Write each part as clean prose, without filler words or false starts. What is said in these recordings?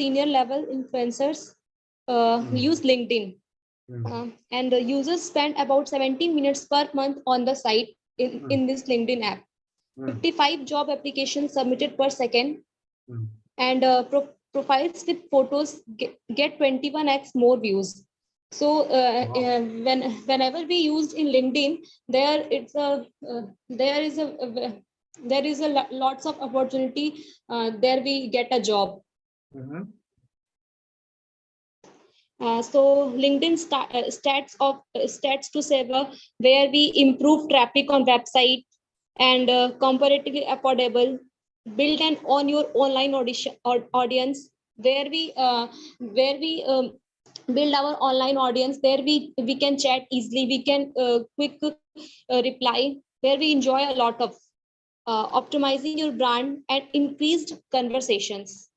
senior level influencers use LinkedIn. And the users spend about 17 minutes per month on the site in this LinkedIn app. 55 job applications submitted per second. And profiles with photos get 21x more views. So whenever we used in LinkedIn, there is a lots of opportunity. There we get a job. So LinkedIn stats to Saver, where we improve traffic on website and comparatively affordable. Build and own your online audience, where we build our online audience. There we can chat easily, we can quick reply, where we enjoy a lot of optimizing your brand and increased conversations.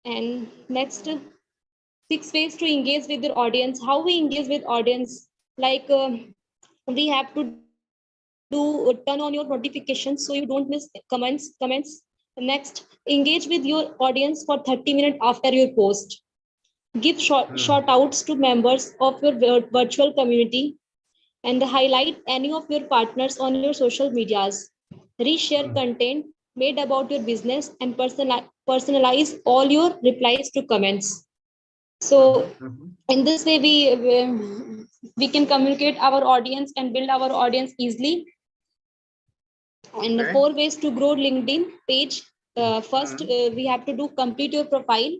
And next, 6 ways to engage with your audience. How we engage with audience, like we have to turn on your notifications so you don't miss comments. Next, engage with your audience for 30 minutes after your post. Give shout outs to members of your virtual community, and highlight any of your partners on your social medias. Reshare content made about your business and personalize all your replies to comments. So in this way, we can communicate our audience and build our audience easily. And 4 ways to grow LinkedIn page. First, we have to do complete your profile.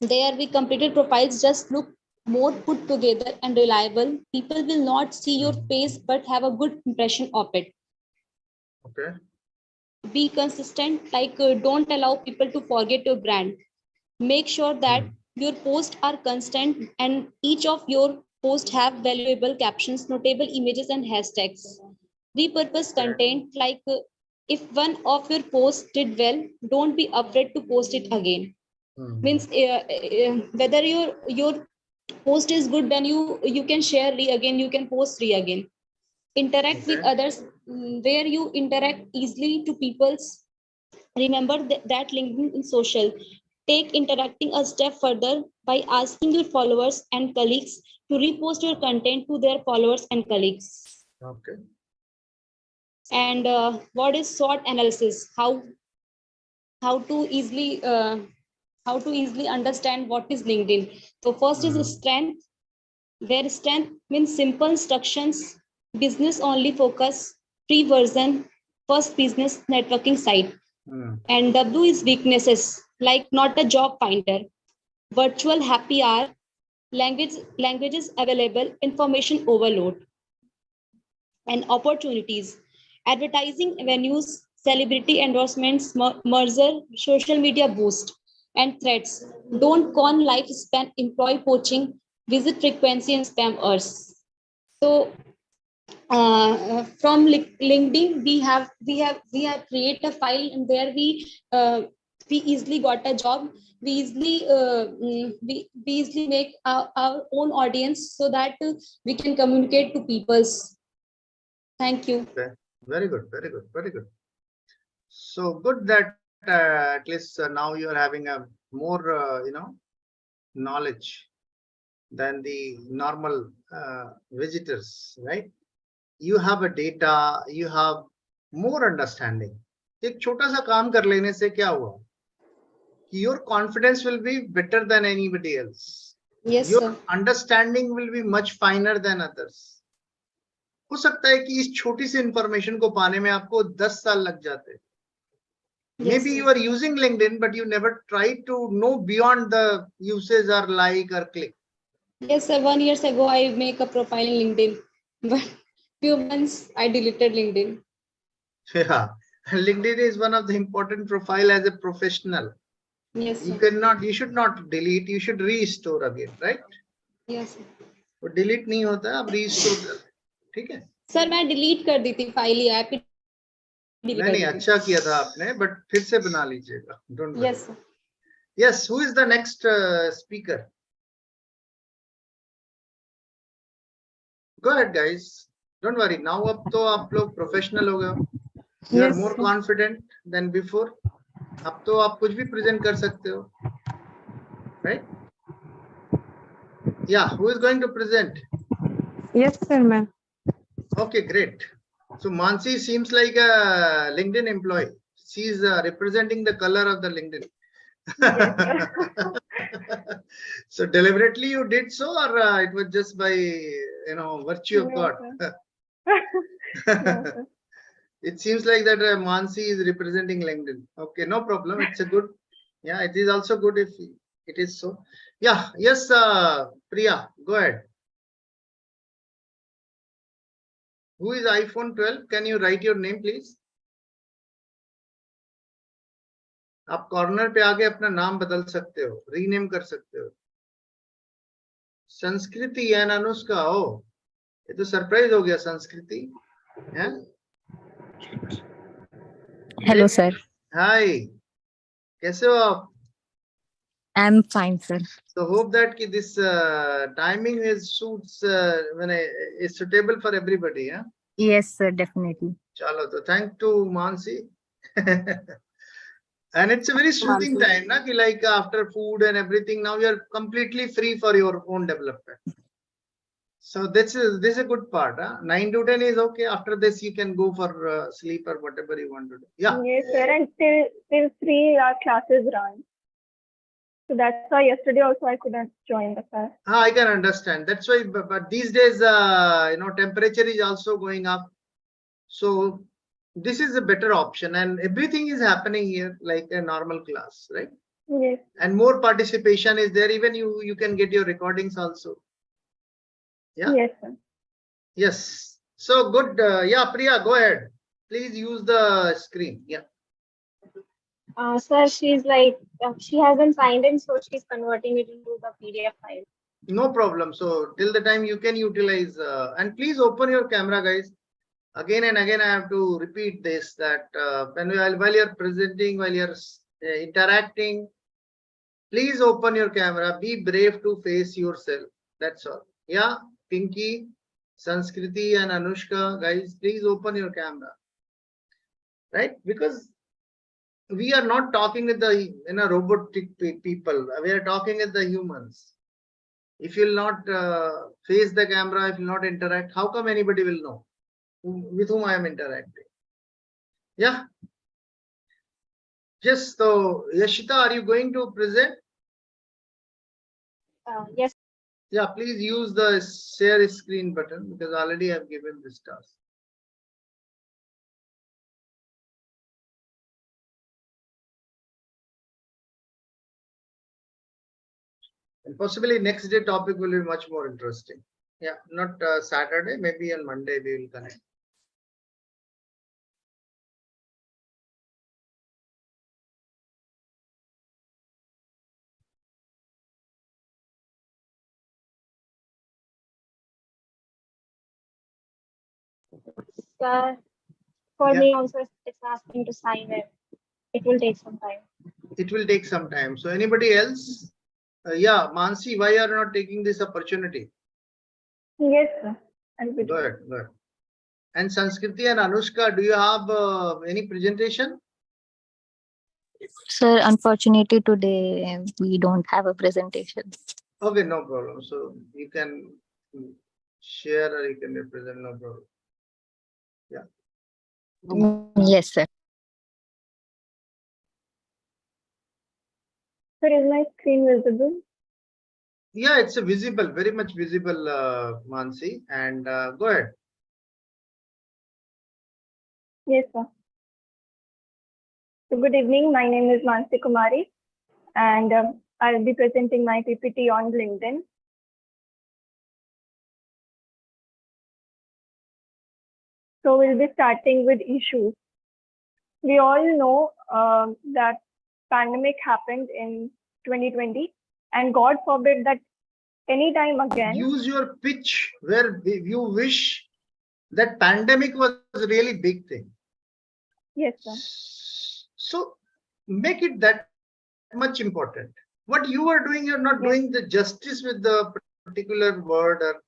There we completed profiles just look more put together and reliable. People will not see your face but have a good impression of it. Be consistent, like don't allow people to forget your brand. Make sure that your posts are constant and each of your posts have valuable captions, notable images and hashtags. Repurpose content, like if one of your posts did well, don't be afraid to post it again. Means whether your post is good, then you can share again, you can post again. Interact with others, where you interact easily to people's. Remember that LinkedIn is social. Take interacting a step further by asking your followers and colleagues to repost your content to their followers and colleagues. And what is SWOT analysis? How to easily understand what is LinkedIn. So first is strength, where strength means simple instructions, business only focus, free version, first business networking site. And W is weaknesses, like not a job finder, virtual happy hour, languages available, information overload. And opportunities, advertising venues, celebrity endorsements, merger, social media boost. And threats, don't con lifespan, employee poaching, visit frequency and spammers. So from LinkedIn, we have create a file, and there we easily got a job. We easily make our own audience, so that we can communicate to peoples. Thank you. Very good, very good, very good. So good that at least now you are having a more knowledge than the normal visitors, right? You have a data, you have more understanding. एक छोटा सा काम कर लेने से क्या हुआ? Your confidence will be better than anybody else. Yes, your sir. Understanding will be much finer than others. हो सकता है कि इस छोटी सी इंफॉर्मेशन को पाने में आपको 10 साल लग जाते हैं. Maybe you are using LinkedIn, but you never tried to know beyond the usage or like or click. Yes, sir. 1 year ago, I make a profile in LinkedIn, but few months I deleted LinkedIn. Yeah, LinkedIn is one of the important profile as a professional. Yes, sir. You should not delete. You should restore again, right? Yes, sir. वो delete नहीं होता, आप restore कर, ठीक है? Sir मैं delete कर दी थी फाइल, ही ऐप नहीं, अच्छा किया था आपने, but फिर से बना लीजिएगा. Don't worry. Yes, sir. Yes, who is the next speaker? Go ahead, guys. Don't worry. Now अब तो आप लोग professional हो गए. You are more confident than before. अब तो आप कुछ भी present कर सकते हो, right? Yeah, who is going to present? Yes, sir, ma'am. Okay, great. So Mansi seems like a LinkedIn employee. She's representing the color of the LinkedIn. Yes, sir. So deliberately you did so, or it was just by virtue of No, God? sir. No, sir. It seems like that Mansi is representing LinkedIn. Okay, no problem. It's a good. Yeah, it is also good if it is so. Yeah, yes, Priya, go ahead. Who is iPhone 12? Can you write your name, please? आप corner पे आके अपना नाम बदल सकते हो, rename कर सकते हो. संस्कृति एंड अनुष्का, ओ ये तो सरप्राइज हो गया. संस्कृति है. Hello, sir. हाय, कैसे हो आप? I'm fine, sir. So hope that this timing is suits is suitable for everybody. Yeah. Yes, sir, definitely. Chalo, so thank to Mansi. And it's a very soothing Mansi. time, na? Ki like after food and everything, now you're completely free for your own development. So this is a good part. Huh? 9 to 10 is okay. After this, you can go for sleep or whatever you want to do. Yeah. Yes, sir. And till 3 our classes run. So that's why yesterday also I couldn't join the class. I can understand. That's why, but these days, temperature is also going up. So this is a better option, and everything is happening here like a normal class, right? Yes. And more participation is there. Even you can get your recordings also. Yeah. Yes, sir. Yes. So good. Yeah, Priya, go ahead. Please use the screen. Yeah. Sir, she's like, she hasn't signed in, so she's converting it into the PDF file. No problem. So till the time you can utilize, and please open your camera, guys. Again and again, I have to repeat this, that while you're presenting, while you're interacting, please open your camera. Be brave to face yourself. That's all. Yeah, Pinky, Sanskriti, and Anushka, guys, please open your camera. Right? Because we are not talking with the robotic people. We are talking with the humans. If you'll not face the camera, if you'll not interact, how come anybody will know with whom I am interacting? Yeah. Yes. So, Yashita, are you going to present? Yes. Yeah, please use the share screen button because already I've given this task. And possibly next day topic will be much more interesting. Yeah, not Saturday, maybe on Monday we will connect. Sir, for Yeah. me also, it's asking to sign in. It will take some time. It will take some time. So anybody else? Yeah, Mansi, why are you not taking this opportunity? Yes, sir. I'll be Go doing. ahead, go ahead. And Sanskriti and Anushka, do you have any presentation? Sir, unfortunately, today we don't have a presentation. Okay, no problem. So you can share or you can represent, no problem. Yes, sir. Sir, is my screen visible? Yeah, it's a visible, very much visible, Mansi. And go ahead. Yes, sir. So good evening. My name is Mansi Kumari, and I'll be presenting my PPT on LinkedIn. So we'll be starting with issues. We all know that pandemic happened in 2020, and God forbid that anytime again. Use your pitch where you wish that pandemic was a really big thing. Yes, sir. So make it that much important. What you are doing, you're not doing the justice with the particular word, or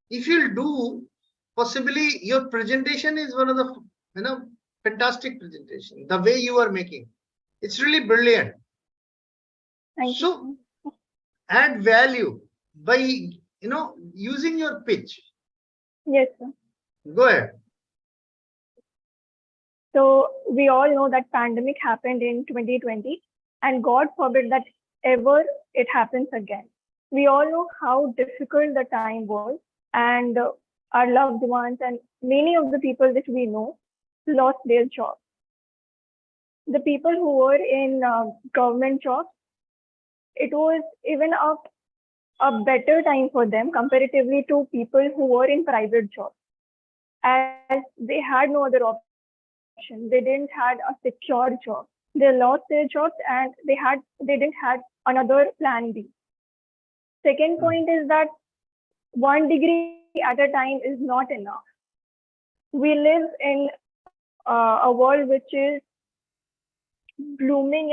if you'll do, possibly your presentation is one of the fantastic presentation. The way you are making, It's really brilliant. Thank So you. add value by, using your pitch. Yes, sir. Go ahead. So we all know that pandemic happened in 2020, and God forbid that ever it happens again. We all know how difficult the time was, and our loved ones and many of the people that we know lost their jobs. The people who were in government jobs, it was even a better time for them comparatively to people who were in private jobs, as they had no other option. They didn't had a secure job. They lost their jobs and they didn't had another plan B. Second point is that 1 degree at a time is not enough. We live in a world which is blooming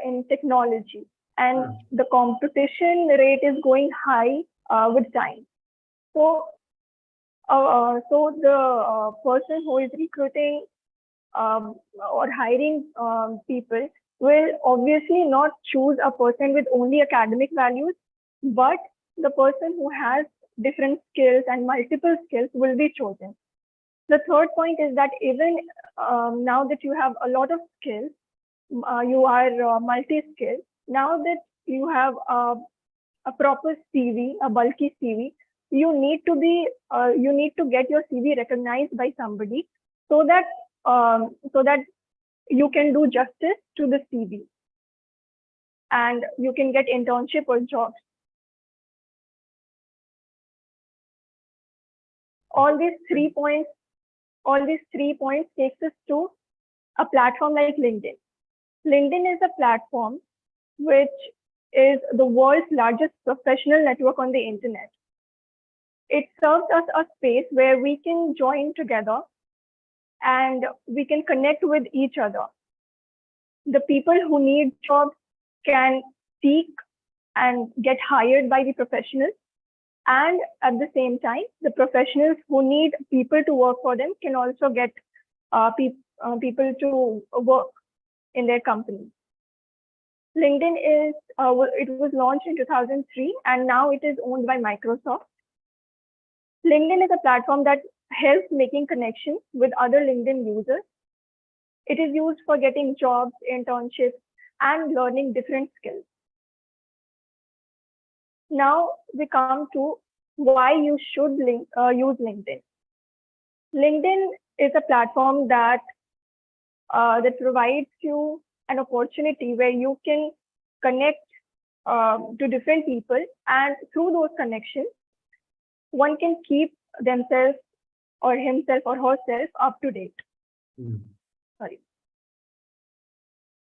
in technology, and the competition rate is going high with time. So, so the person who is recruiting or hiring people will obviously not choose a person with only academic values, but the person who has different skills and multiple skills will be chosen. The third point is that even now that you have a lot of skills, you are multi-skilled. Now that you have a proper CV, a bulky CV, you need to get your CV recognized by somebody so that so that you can do justice to the CV and you can get internship or jobs. All these 3 points, takes us to a platform like LinkedIn. LinkedIn is a platform which is the world's largest professional network on the internet. It serves us a space where we can join together and we can connect with each other. The people who need jobs can seek and get hired by the professionals. And at the same time, the professionals who need people to work for them can also get people to work in their company. LinkedIn it was launched in 2003 and now it is owned by Microsoft. LinkedIn is a platform that helps making connections with other LinkedIn users. It is used for getting jobs, internships, and learning different skills. Now we come to why you should use LinkedIn. LinkedIn is a platform that provides you an opportunity where you can connect to different people, and through those connections, one can keep themselves or himself or herself up to date. Sorry.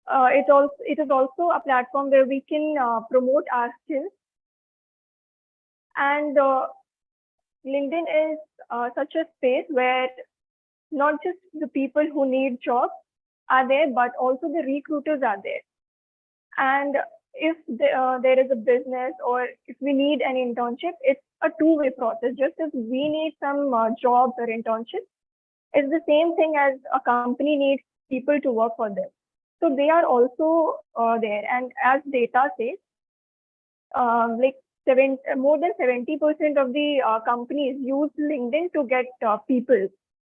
It is also a platform where we can promote our skills. And LinkedIn is such a space where not just the people who need jobs are there, but also the recruiters are there. And if there is a business or if we need an internship, it's a two-way process. Just as we need some jobs or internships, it's the same thing as a company needs people to work for them. So they are also there. And as data says, more than 70% of the companies use LinkedIn to get people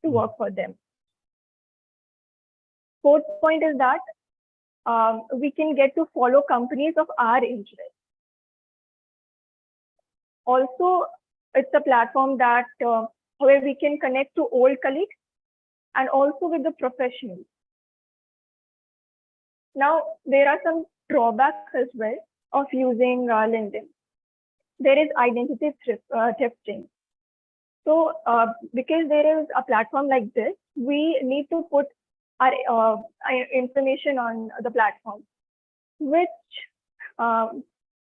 to work for them. Fourth point is that we can get to follow companies of our interest. Also, it's a platform that where we can connect to old colleagues and also with the professionals. Now, there are some drawbacks as well of using LinkedIn. There is identity thefting. So because there is a platform like this, we need to put our information on the platform, which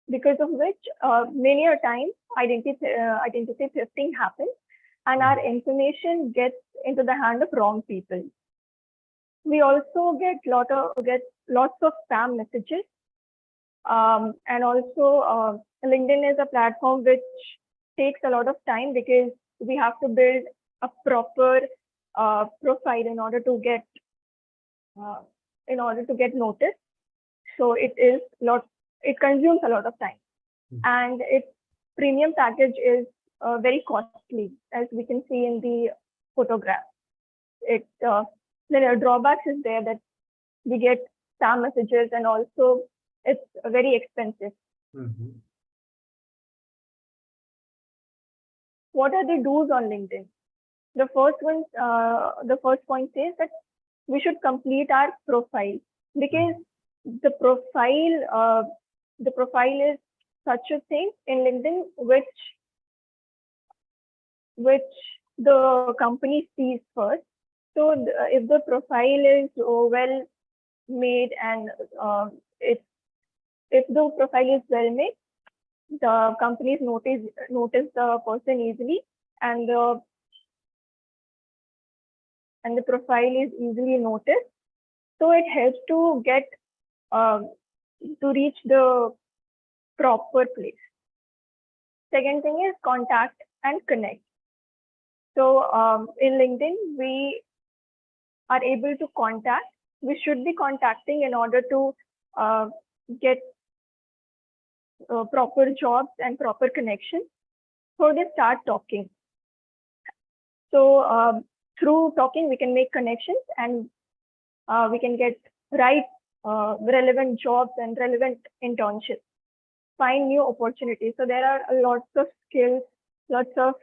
because of which many a time identity thefting happens and our information gets into the hand of wrong people. We also get lots of spam messages, and also LinkedIn is a platform which takes a lot of time because we have to build a proper profile in order to get in order to get noticed. So it consumes a lot of time, and its premium package is very costly, as we can see in the photograph. The drawbacks is there that we get spam messages, and also it's very expensive. What are the do's on LinkedIn? The first point says that we should complete our profile, because the profile is such a thing in LinkedIn which the company sees first. So if the profile is well made, and if the profile is well made, the companies notice the person easily, and the profile is easily noticed. So it helps to get to reach the proper place. Second thing is contact and connect. So in LinkedIn, we are able to contact. We should be contacting in order to get proper jobs and proper connections. So they start talking. So through talking, we can make connections, and we can get relevant jobs and relevant internships, find new opportunities. So there are lots of skills, lots of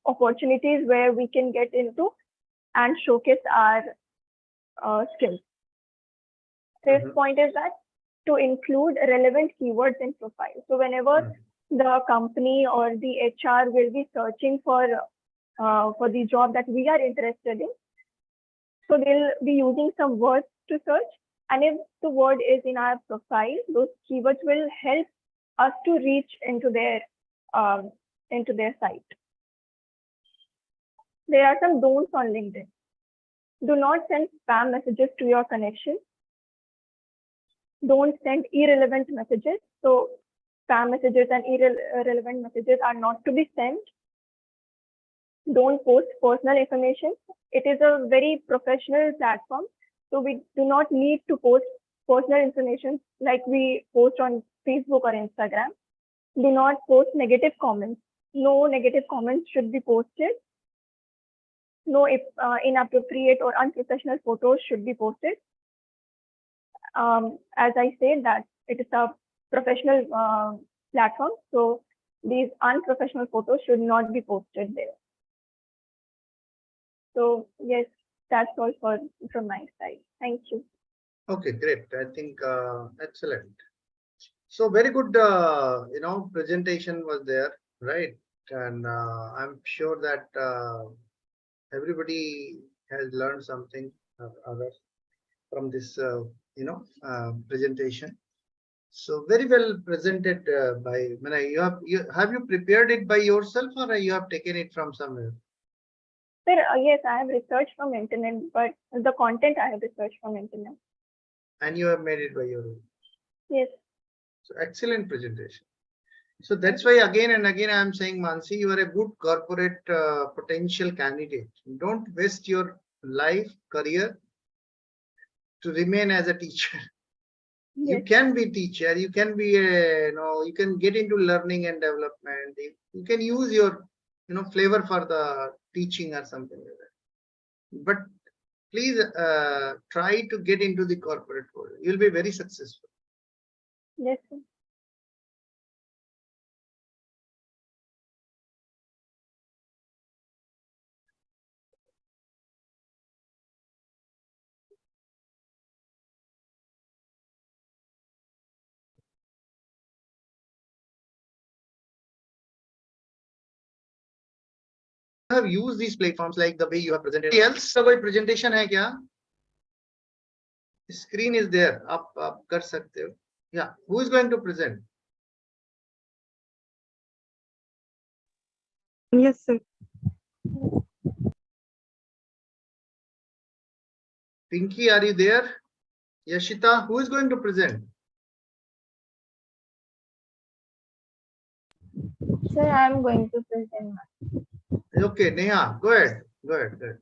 opportunities where we can get into and showcase our skills. Fifth point is that to include relevant keywords in profile. So whenever the company or the HR will be searching for the job that we are interested in, so they'll be using some words to search. And if the word is in our profile, those keywords will help us to reach into their site. There are some don'ts on LinkedIn. Do not send spam messages to your connection. Don't send irrelevant messages. So spam messages and irrelevant messages are not to be sent. Don't post personal information. It is a very professional platform, so we do not need to post personal information like we post on Facebook or Instagram. Do not post negative comments. No negative comments should be posted. No inappropriate or unprofessional photos should be posted. As I said, that it is a professional platform, so these unprofessional photos should not be posted there. So yes, that's all from my side. Thank you. Okay, great. I think excellent. So very good, presentation was there, right? And I'm sure that everybody has learned something or other from this, presentation. So very well presented by Meena. Have you prepared it by yourself, or you have taken it from somewhere? Sir, yes, I have researched from internet, but the content I have researched from internet. And you have made it by your own. Yes. So excellent presentation. So that's why again and again I am saying, Mansi, you are a good corporate potential candidate. Don't waste your life, career to remain as a teacher. Yes. You can be teacher. You can be you can get into learning and development. You can use your flavor for the teaching or something like that. But please try to get into the corporate world. You'll be very successful. Yes, sir. Have used these platforms like the way you have presented. Else कोई presentation है क्या? Screen is there. आप कर सकते हो. Yeah. Who is going to present? Yes, sir. Pinky, are you there? Yashita, who is going to present? Sir, I am going to present. Okay, Neha, go ahead. Go ahead.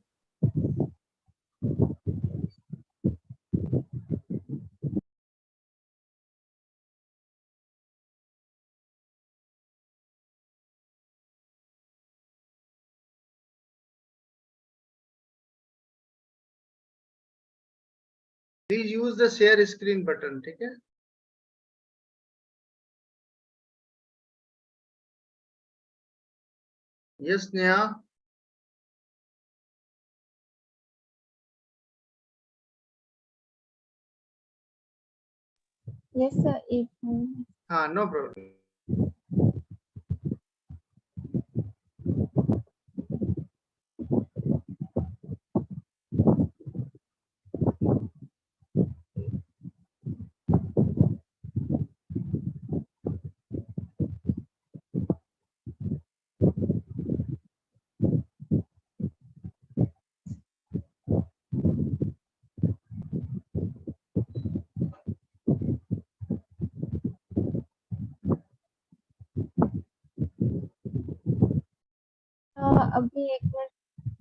Please use the share screen button. ठीक है? Yes, Neha. Yes, sir. No problem. अभी एक minute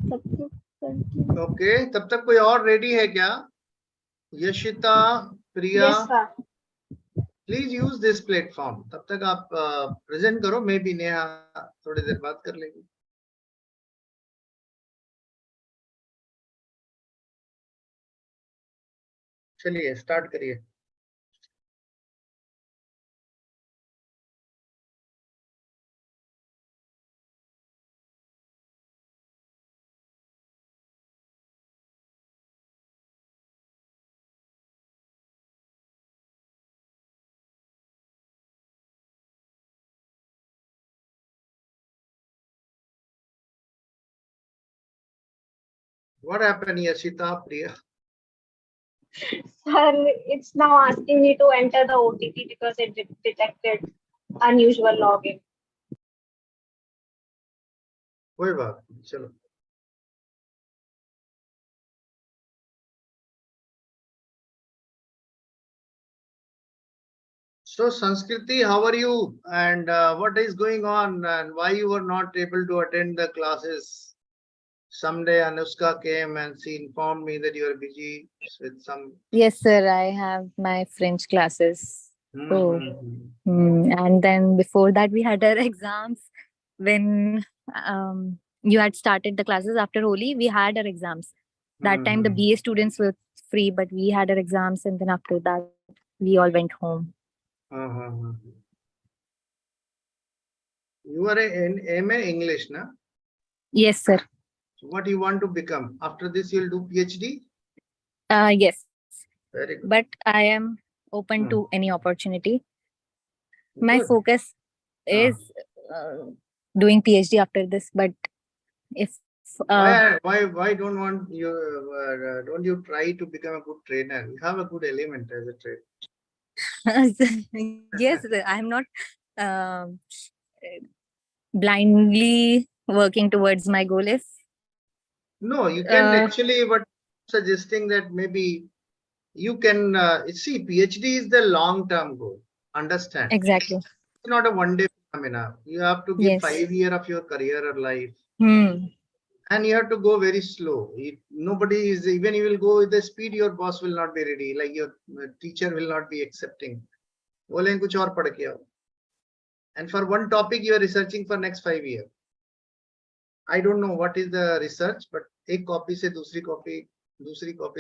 सबको continue. Okay, तब तक कोई और ready है क्या? यशिता, प्रिया, Yes, sir. Please use this platform. तब तक आप प्रेजेंट करो. मैं भी नेहा थोड़ी देर बात कर लेंगे. चलिए स्टार्ट करिए. What happened, Yashita, Priya? Sir, it's now asking me to enter the OTP because it detected unusual login. कोई बात नहीं, चलो. So Sanskriti, how are you? And what is going on? And why you were not able to attend the classes? Someday Anushka came and she informed me that you are busy with some. Yes, sir. I have my French classes. So, and then before that, we had our exams. When you had started the classes after Holi, we had our exams. That time, the BA students were free, but we had our exams, and then after that, we all went home. You are in MA English, na? Yes, sir. So what you want to become? After this, you'll do PhD? Yes. Very good. But I am open to any opportunity. My Good. focus is doing PhD after this, but if Why don't you try to become a good trainer? You have a good element as a trainer. yes, I'm not blindly working towards my goal. If No, you can actually, but suggesting that maybe you can see PhD is the long-term goal. Understand? exactly. It's not a one-day phenomena. You have to give Yes. 5 years of your career or life. And you have to go very slow. Nobody is, even you will go with the speed, your boss will not be ready. Like your teacher will not be accepting. बोलें कुछ और पढ़ के आओ. And for one topic, you are researching for next 5 years. I don't know what is the research, but एक copy से दूसरी copy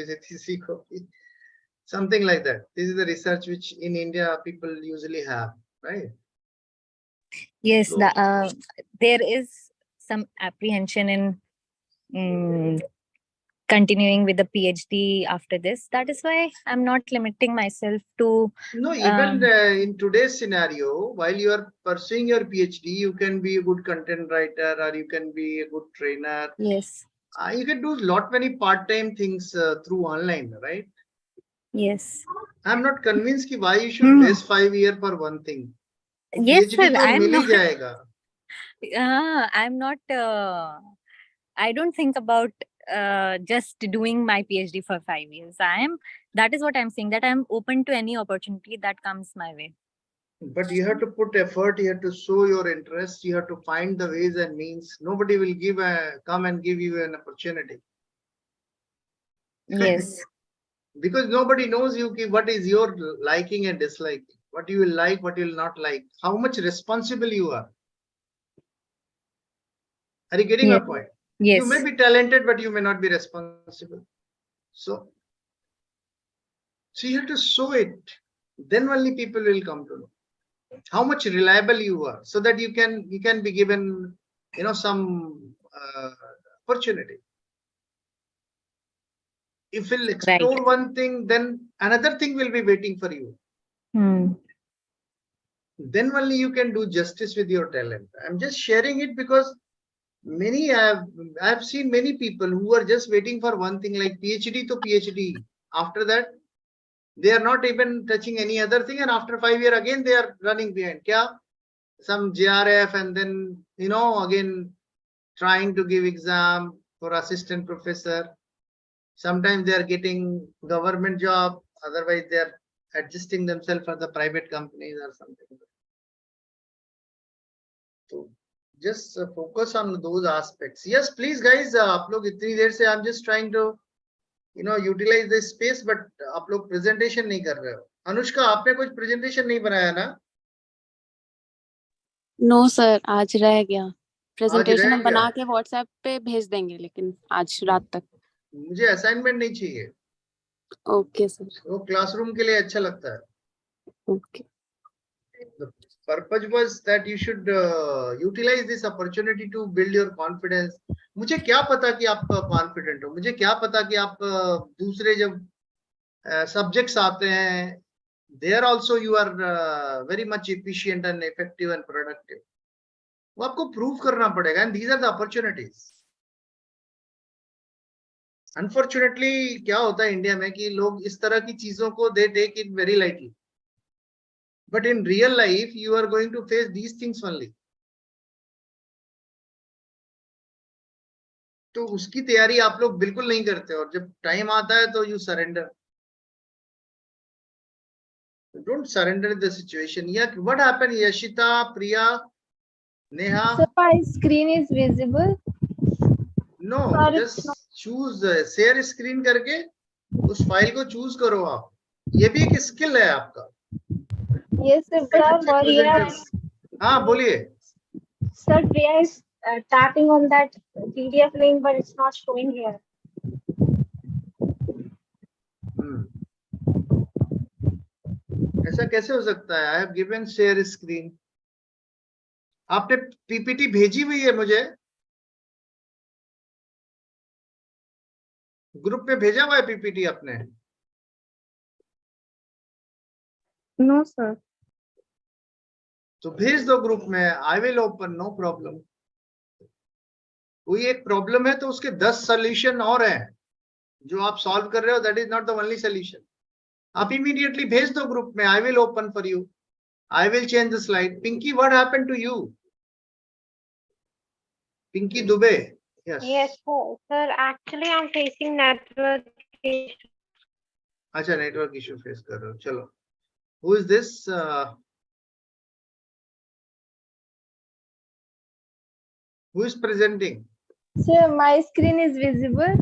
से तीसरी copy. Something like that. This is the research which in India people usually have, right? Yes, So, there is some apprehension in continuing with the PhD after this. That is why I'm not limiting myself to. No, even in today's scenario, while you are pursuing your PhD, you can be a good content writer or you can be a good trainer. Yes. You can do lot many part-time things through online, right? Yes. I'm not convinced ki why you should waste 5 years for one thing. Yes, PhD sir. तो I'm mill he not. जाएगा. I'm not. I don't think about just doing my PhD for 5 years. That is what I'm saying, that I'm open to any opportunity that comes my way. But you have to put effort, you have to show your interest, you have to find the ways and means. Nobody will come and give you an opportunity. Yes. Because nobody knows you what is your liking and disliking, what you will like, what you will not like, how much responsible you are. Are you getting my point? Yes. You may be talented, but you may not be responsible. So So you have to show it. Then only people will come to know how much reliable you are, so that you can be given, some opportunity. If you'll explore one thing, then another thing will be waiting for you. Then only you can do justice with your talent. I'm just sharing it because I've seen many people who are just waiting for one thing, like PhD to PhD. After that, they are not even touching any other thing, and after 5 years again they are running behind. Kya? Some JRF, and then again trying to give exam for assistant professor. Sometimes they are getting government job, otherwise they are adjusting themselves for the private companies or something. So just focus on those aspects. Yes, please guys, आप लोग इतनी देर से I'm just trying to utilize this space, but आप लोग presentation नहीं कर रहे हो. अनुष्का, आपने कुछ presentation नहीं बनाया ना? नो सर, आज रह गया प्रेजेंटेशन. हम बना के व्हाट्सएप पे भेज देंगे, लेकिन आज रात तक. मुझे असाइनमेंट नहीं चाहिए. Okay sir. वो क्लासरूम के लिए अच्छा लगता है. Okay. The purpose was that you should utilize this opportunity to build your confidence. मुझे क्या पता कि आप confident हो, मुझे क्या पता कि आप दूसरे जब subjects आते हैं, there also you are very much efficient and effective and productive. वो आपको prove करना पड़ेगा, and these are the opportunities. Unfortunately क्या होता है इंडिया में कि लोग इस तरह की चीजों को they take it very lightly. But in real life, you are going to face these things only. तो उसकी तैयारी आप लोग बिल्कुल नहीं करते, और जब टाइम आता है तो you surrender. Don't surrender the situation. Yeah, what happened, Yashita, Priya, Neha? So my screen is visible. No, just choose share screen करके उस फाइल को चूज करो आप. ये भी एक स्किल है आपका. Yes, sir. But हाँ, बोलिए. Sir, Priya is tapping on that PDF link, but it's not showing here. ऐसा कैसे हो सकता है? I have given share screen. आपने PPT भेजी हुई है मुझे? ग्रुप में भेजा हुआ है PPT आपने? No, sir. तो भेज दो ग्रुप में. I will open, no problem. कोई एक प्रॉब्लम है तो उसके 10 सॉल्यूशन और हैं जो आप सॉल्व कर रहे हो. That is not the only solution. आप इमीडिएटली भेज दो ग्रुप में. I will open for you. I will change the slide. Pinky, what happened to you? Pinky Dubey. Yes, sir. Actually, I'm facing network issue. अच्छा, नेटवर्क इशू फेस कर रहे हो. चलो. Who is this? Who is presenting? Sir, my screen is visible.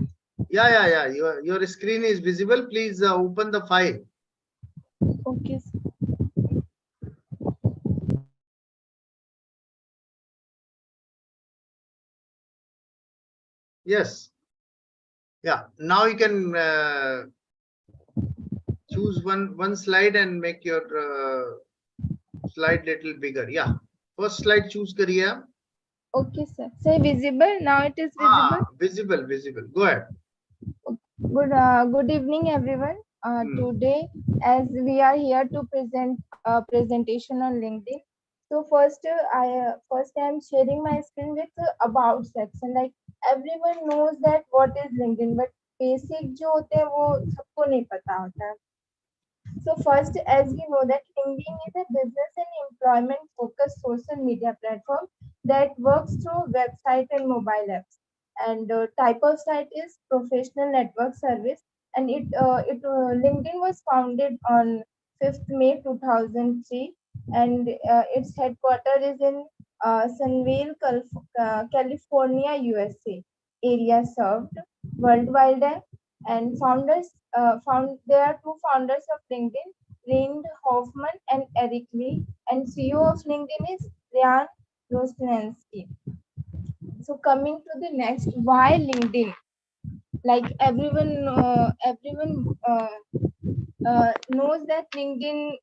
Yeah. Your screen is visible. Please open the file. Okay, sir. Yes. Yeah. Now you can choose one slide and make your slide little bigger. Yeah. First slide choose करिए आप. Okay, sir. Say visible. Now it is visible. Visible. Go ahead. Good evening, everyone. Today, as we are here to present a presentation on LinkedIn. So first, I am sharing my screen with about section. Like everyone knows that what is LinkedIn, but basic जो होते हैं वो सबको नहीं पता होता है. So first, as we know that LinkedIn is a business and employment focused social media platform that works through website and mobile apps. And type of site is professional network service. And LinkedIn was founded on 5th May 2003, and its headquarters is in Sunnyvale, California, USA. Area served worldwide, and there are two founders of LinkedIn, Reid Hoffman and Eric Lee, and CEO of LinkedIn is Ryan Rosnansky. So coming to the next, why LinkedIn? Like everyone knows that LinkedIn,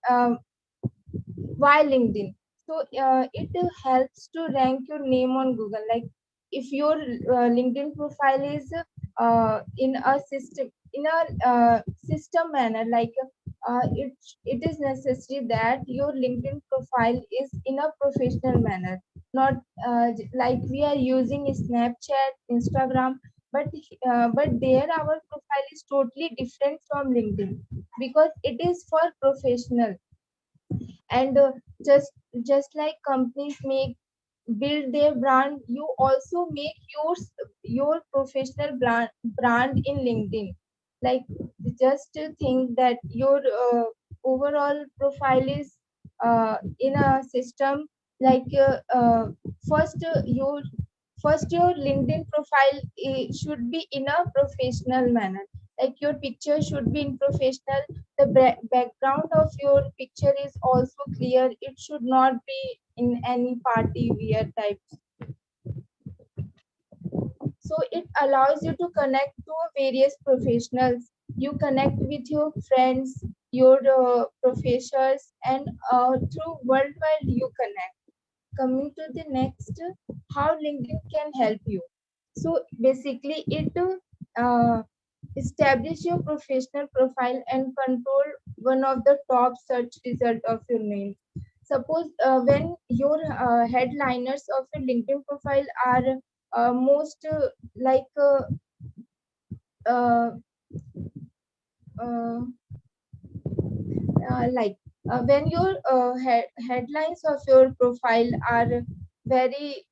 why LinkedIn. So it helps to rank your name on Google. Like if your LinkedIn profile is in a system manner, like it is necessary that your LinkedIn profile is in a professional manner, not like we are using Snapchat, Instagram, but there our profile is totally different from LinkedIn because it is for professional. And just like companies make build their brand, you also make your professional brand in LinkedIn. Like just to think that your overall profile is in a system, like first your LinkedIn profile should be in a professional manner. Like your picture should be in professional, the background of your picture is also clear, it should not be in any party wear types. So it allows you to connect to various professionals. You connect with your friends, your professors, and through worldwide you connect. Coming to the next, how LinkedIn can help you. So basically it establish your professional profile and control one of the top search result of your name. Suppose when your headliners of your LinkedIn profile are most like uh, uh, like when your headlines of your profile are very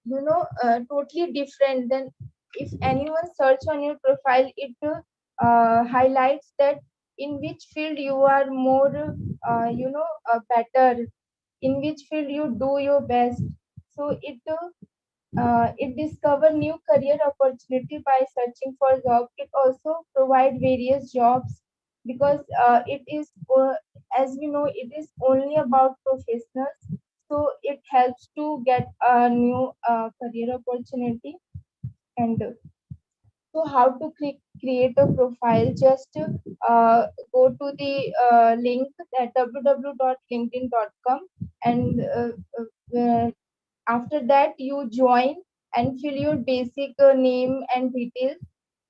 totally different, then if anyone search on your profile, it highlights that in which field you are more better, in which field you do your best. So it discover new career opportunity by searching for job. It also provide various jobs because it is as we know it is only about professionals. So it helps to get a new career opportunity. And so how to create a profile? Just go to the link at www.linkedin.com, and after that you join and fill your basic name and details.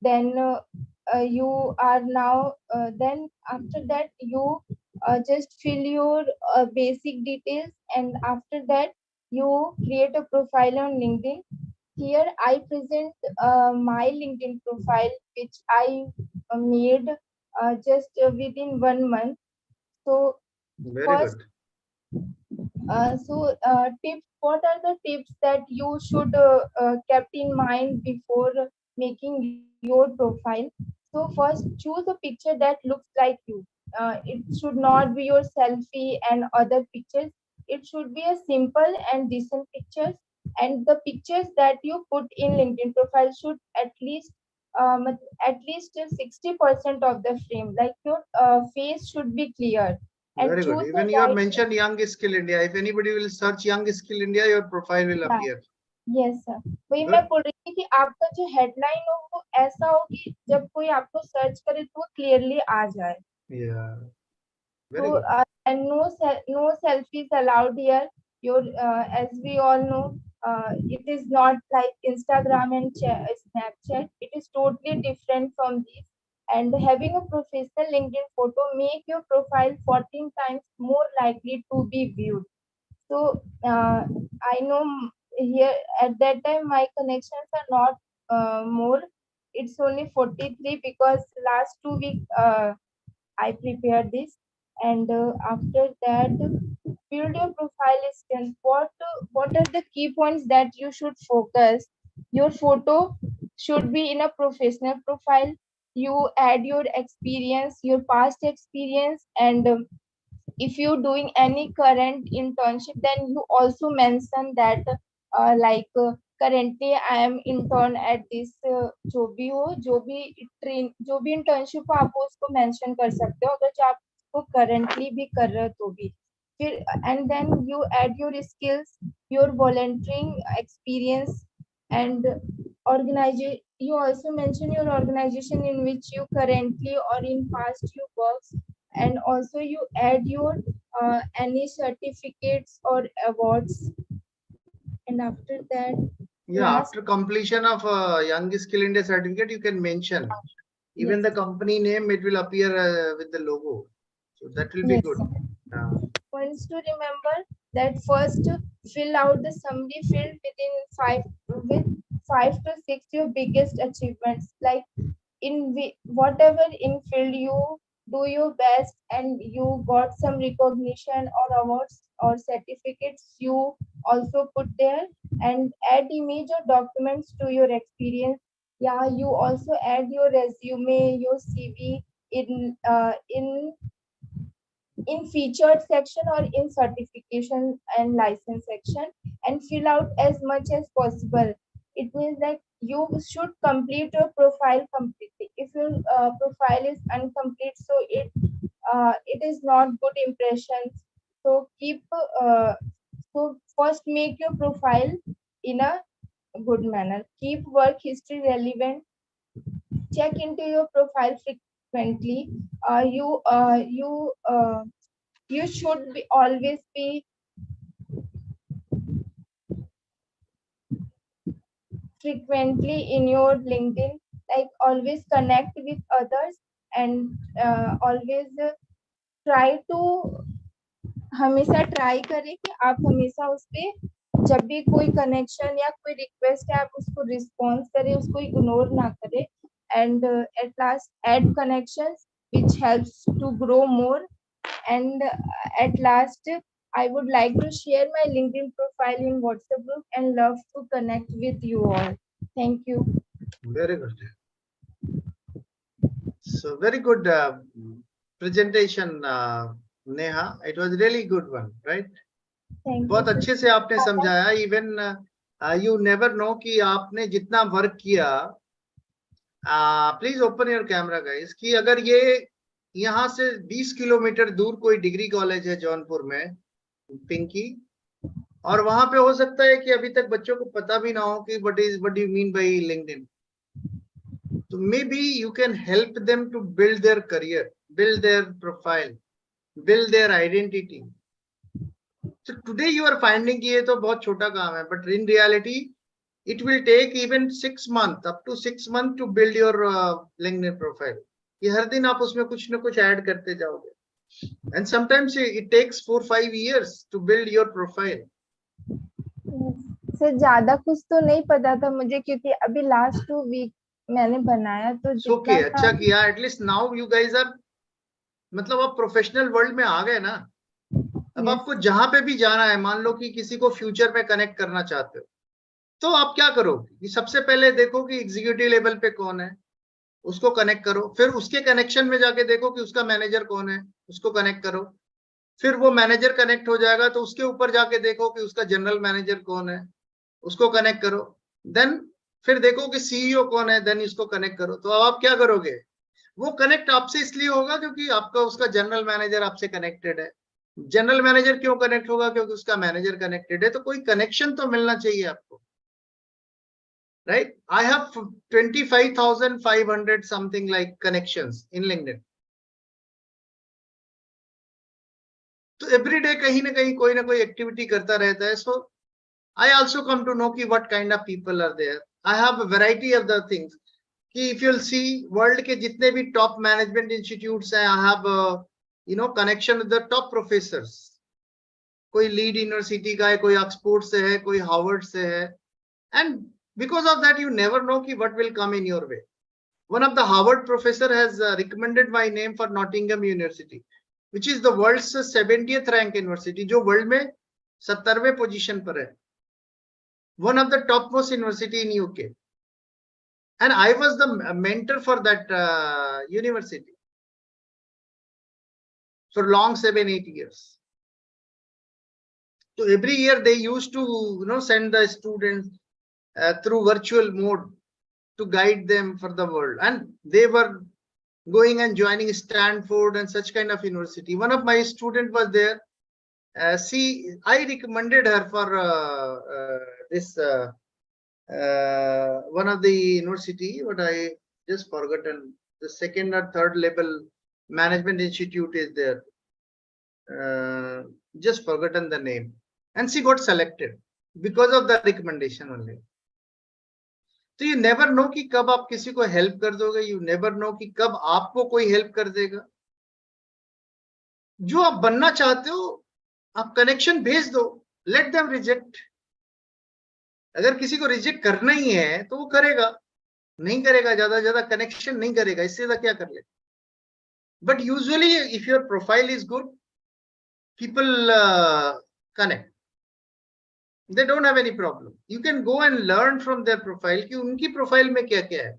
Then you are now then after that you just fill your basic details, and after that you create a profile on LinkedIn. Here I present my LinkedIn profile, which I made just within 1 month. So Very first, good. tips. What are the tips that you should kept in mind before making your profile? So first, choose a picture that looks like you. It should not be your selfie and other pictures. It should be a simple and decent pictures. And the pictures that you put in LinkedIn profile should um, at least 60% of the frame. Like your face should be clear, and Very good. choose the Even you have right. mentioned Young Skill India. If anybody will search Young Skill India, your profile will Yeah. appear. Yes sir, वही मैं Good. बोल रही थी कि आपका जो headline हो वो ऐसा हो कि जब कोई आपको सर्च करे तो वो क्लियरली आ जाए. Yeah. Very So good. and no selfies allowed here. Your as we all know, it is not like Instagram and Snapchat. It is totally different from these. And having a professional LinkedIn photo make your profile 14 times more likely to be viewed. So I know here at that time my connections are not more. It's only 43 because last 2 weeks I prepared this. And after that, build your profile strength. What are the key points that you should focus? Your photo should be in a professional profile. You add your experience, your past experience, and if you're doing any current internship, then you also mention that currently I am intern at this जो भी internship हो आप उसको mention कर सकते हो अगर जो आप उसको currently भी कर रहे हो तो भी फिर. And then you add your skills, your volunteering experience, and organization. You also mention your organization in which you currently or in past you work, and also you add your any certificates or awards, and after that, Yeah, last, after completion of Young Skill India certificate, you can mention. Even yes, the company name, it will appear with the logo. So that will be yes. good. Points to remember that first fill out the summary field with 5 to 6 your biggest achievements, like whatever in field you do your best and you got some recognition or awards or certificates, you also put there, and add image or documents to your experience. Yeah, you also add your resume, your CV in featured section or in certification and license section, and fill out as much as possible. It means that you should complete your profile completely. If your profile is incomplete, so it is not good impressions. So so first make your profile in a good manner. Keep work history relevant. Check into your profile frequently. You should be always be frequently in your LinkedIn, like always connect with others, and always try to हमेशा try करें कि आप हमेशा उस पे जब भी कोई कनेक्शन या कोई रिक्वेस्ट है आप उसको रिस्पॉन्स करें, उसको इग्नोर ना करें, and at last add connections which helps to grow more. And at last, I would like to share my LinkedIn profile in WhatsApp group and love to connect with you all. Thank you. Very good. So very good presentation, Neha. It was really good one, right? Thank you. बहुत अच्छे से आपने समझाया. Even you never know कि आपने जितना work किया. Please open your camera guys. कि अगर ये यहाँ से 20 किलोमीटर दूर कोई डिग्री कॉलेज है जौनपुर में, पिंकी, और वहां पे हो सकता है कि अभी तक बच्चों को पता भी ना हो कि what do you mean by LinkedIn. So maybe you can help them to build their career, build their profile, build their identity. So today you are finding कि ये तो बहुत छोटा काम है, but in reality it will take even 6 months, up to 6 months to build your LinkedIn profile. कि हर दिन आप उसमें कुछ ना कुछ ऐड करते जाओगे. And sometimes it takes 4-5 years to build your profile. Sir ज्यादा कुछ तो नहीं पता था मुझे, क्योंकि अभी लास्ट 2 वीक मैंने बनाया तो Okay, अच्छा किया. At least now you guys are, मतलब आप प्रोफेशनल वर्ल्ड में आ गए ना. अब आपको जहां पे भी जाना है, मान लो कि किसी को फ्यूचर में कनेक्ट करना चाहते हो, तो आप क्या करोगे कि सबसे पहले देखो कि एग्जीक्यूटिव लेवल पे कौन है, उसको कनेक्ट करो. फिर उसके कनेक्शन में जाके देखो कि उसका मैनेजर कौन है, उसको कनेक्ट करो. फिर वो मैनेजर कनेक्ट हो जाएगा तो उसके ऊपर जाके देखो कि उसका जनरल मैनेजर कौन है, उसको कनेक्ट करो. देन फिर देखो कि सीईओ कौन है, देन इसको कनेक्ट करो. तो अब आप क्या करोगे, वो कनेक्ट आपसे इसलिए होगा क्योंकि आपका उसका जनरल मैनेजर आपसे कनेक्टेड है. जनरल मैनेजर क्यों कनेक्ट होगा, क्योंकि उसका मैनेजर कनेक्टेड है. तो कोई कनेक्शन तो मिलना चाहिए आपको, right? I have 25,500 something like connections in LinkedIn. तो everyday कहीं ना कहीं कोई ना कोई एक्टिविटी करता रहता है. So I also come to know कि what kind of people are there. I have a variety of the things. कि if you'll see world के जितने भी top management institutes हैं, I have connection with the top professors. कोई lead university का है, कोई ऑक्सफोर्ड से है, कोई हार्वर्ड से है. And because of that, you never know ki what will come in your way. One of the Harvard professor has recommended my name for Nottingham University, which is the world's 70th rank university, जो world में 70वें position पर है. One of the topmost university in UK. And I was the mentor for that university for long 7-8 years. So every year they used to send the students through virtual mode to guide them for the world, and they were going and joining Stanford and such kind of university. One of my student was there. I recommended her for this one of the university, but I just forgotten the second or third level management institute is there. Just forgotten the name, and she got selected because of the recommendation only. तो you never know कि कब आप किसी को help कर दोगे, you never know कि कब आपको कोई हेल्प कर देगा. जो आप बनना चाहते हो आप कनेक्शन भेज दो, लेट देम रिजेक्ट. अगर किसी को रिजेक्ट करना ही है तो वो करेगा, नहीं करेगा, ज्यादा कनेक्शन नहीं करेगा, इससे ज्यादा क्या कर ले. But usually if your profile is good, people connect. They don't have any problem. You can go and learn from their profile कि उनकी प्रोफाइल में क्या क्या है,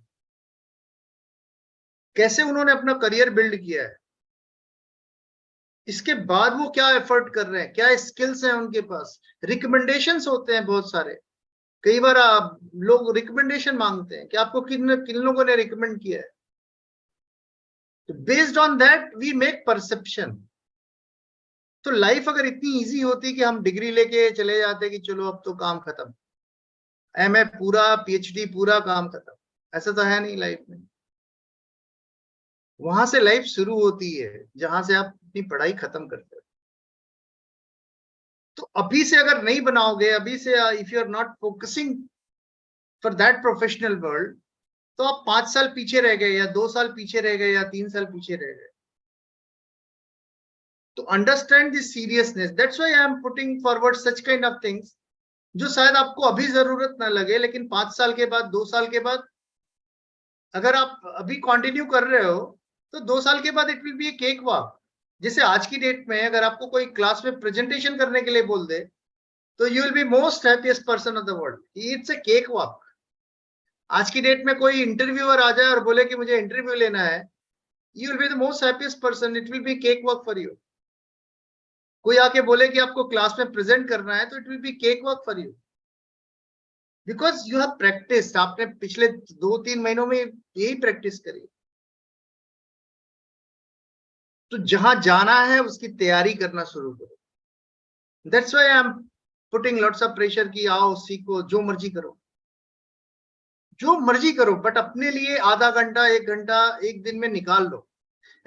कैसे उन्होंने अपना करियर बिल्ड किया है, इसके बाद वो क्या एफर्ट कर रहे हैं, क्या स्किल्स हैं उनके पास. रिकमेंडेशंस होते हैं बहुत सारे. कई बार आप लोग रिकमेंडेशन मांगते हैं कि आपको किन लोगों ने रिकमेंड किया है. तो based on that we make perception. तो लाइफ अगर इतनी इजी होती कि हम डिग्री लेके चले जाते कि चलो अब तो काम खत्म, एमए पूरा, पीएचडी पूरा, काम खत्म, ऐसा तो है नहीं लाइफ में. वहां से लाइफ शुरू होती है जहां से आप अपनी पढ़ाई खत्म करते हो. तो अभी से अगर नहीं बनाओगे, अभी से if you are not focusing for that professional world, तो आप 5 साल पीछे रह गए, या 2 साल पीछे रह गए, या 3 साल पीछे रह गए. To understand the seriousness, that's why I am putting forward such kind of things जो शायद आपको अभी जरूरत ना लगे, लेकिन 5 साल के बाद, 2 साल के बाद अगर आप अभी कंटिन्यू कर रहे हो तो 2 साल के बाद it will be A cake walk. जैसे आज की डेट में अगर आपको कोई क्लास में प्रेजेंटेशन करने के लिए बोल दे तो you will be most happiest person of the world. It's a cake walk. आज की डेट में कोई इंटरव्यूअर आ जाए और बोले कि मुझे इंटरव्यू लेना है, you will be the most happiest person. It will be cake walk for you. कोई आके बोले कि आपको क्लास में प्रेजेंट करना है तो it will be cake work for you, because you have practice. आपने पिछले 2-3 महीनों में यही प्रैक्टिस करी. तो जहां जाना है उसकी तैयारी करना शुरू करो. That's why I am putting lots of pressure कि आओ सीखो, जो मर्जी करो, जो मर्जी करो, बट अपने लिए आधा घंटा, 1 घंटा एक दिन में निकाल लो.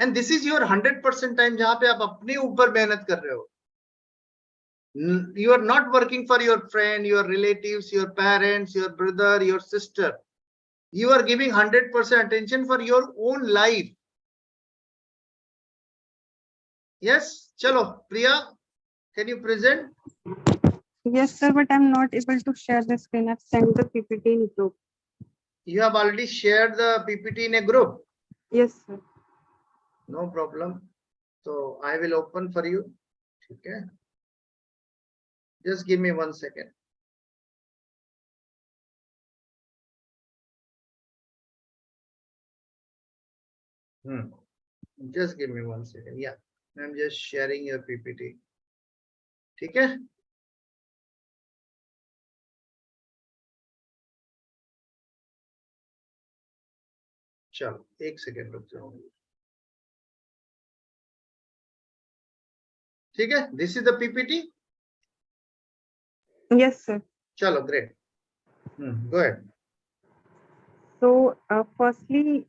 And this is your 100% time जहां पे आप अपने ऊपर मेहनत कर रहे हो. You are not working for your friend, your relatives, your parents, your brother, your sister. You are giving 100% attention for your own life. Yes, chalo, Priya, can you present? Yes, sir, but I'm not able to share the screen. I've sent the PPT in group. You have already shared the PPT in a group. Yes, sir. No problem. So I will open for you. Okay. Just give me 1 second. Just give me 1 second. Yeah, I'm just sharing your PPT. ठीक है. चलो 1 second रुक जाओ. ठीक है. This is the PPT. Yes, sir. Chalo, great. Go ahead. So, firstly,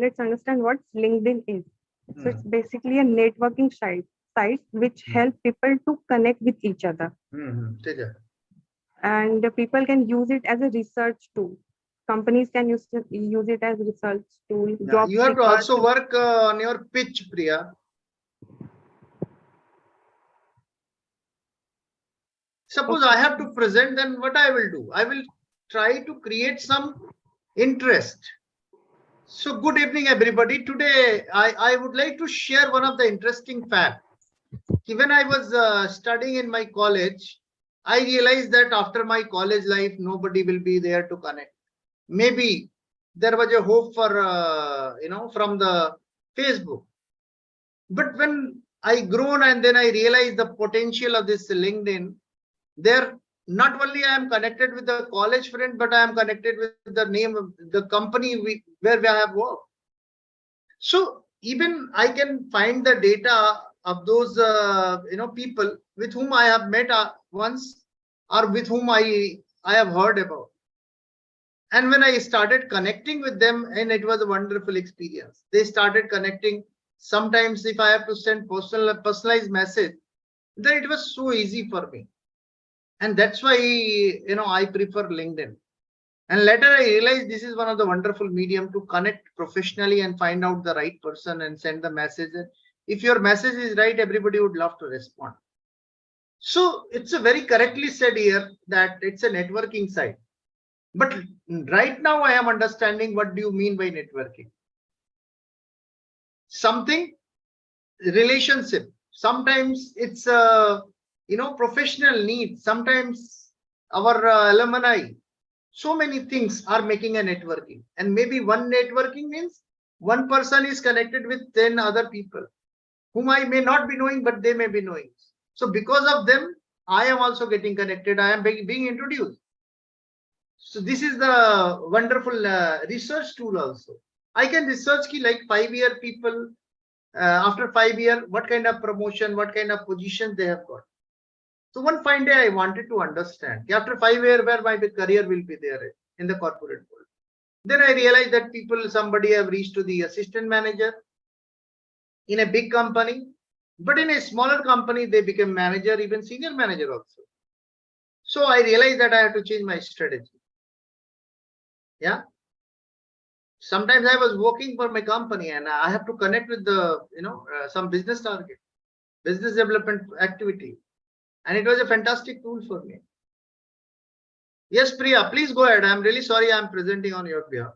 let's understand what LinkedIn is. So, it's basically a networking site which help people to connect with each other. ठीक है. And people can use it as a research tool. Companies can use it as a research tool. Yeah, you have to also work on your pitch, Priya. Suppose I have to present, then what I will do? I will try to create some interest. So good evening, everybody. Today, I would like to share one of the interesting facts. When I was studying in my college, I realized that after my college life, nobody will be there to connect. Maybe there was a hope for, from the Facebook. But when I grown and then I realized the potential of this LinkedIn, there not only I am connected with the college friend, but I am connected with the name of the company where I have worked. So even I can find the data of those people with whom I have met once, or with whom I have heard about. And when I started connecting with them, and it was a wonderful experience. They started connecting Sometimes if I have to send personalized message, then it was so easy for me. And that's why, I prefer LinkedIn. And later I realized this is one of the wonderful medium to connect professionally and find out the right person and send the message. If your message is right, everybody would love to respond. So it's a very correctly said here that it's a networking site. But right now I am understanding what do you mean by networking. Something relationship. Sometimes it's a professional need. Sometimes our alumni. So many things are making a networking, and maybe one networking means one person is connected with 10 other people whom I may not be knowing, but they may be knowing. So because of them, I am also getting connected. I am being introduced. So this is the wonderful research tool also. I can research ki like 5-year people, after 5 years, what kind of promotion, what kind of position they have got. So one fine day I wanted to understand after 5 years where my career will be there in the corporate world. Then I realized that somebody have reached to the assistant manager in a big company, but in a smaller company, they become manager, even senior manager also. So I realized that I have to change my strategy. Yeah. Sometimes I was working for my company and I have to connect with the, some business target, business development activity. And it was a fantastic tool for me. Yes, Priya, please go ahead. I'm really sorry I'm presenting on your behalf.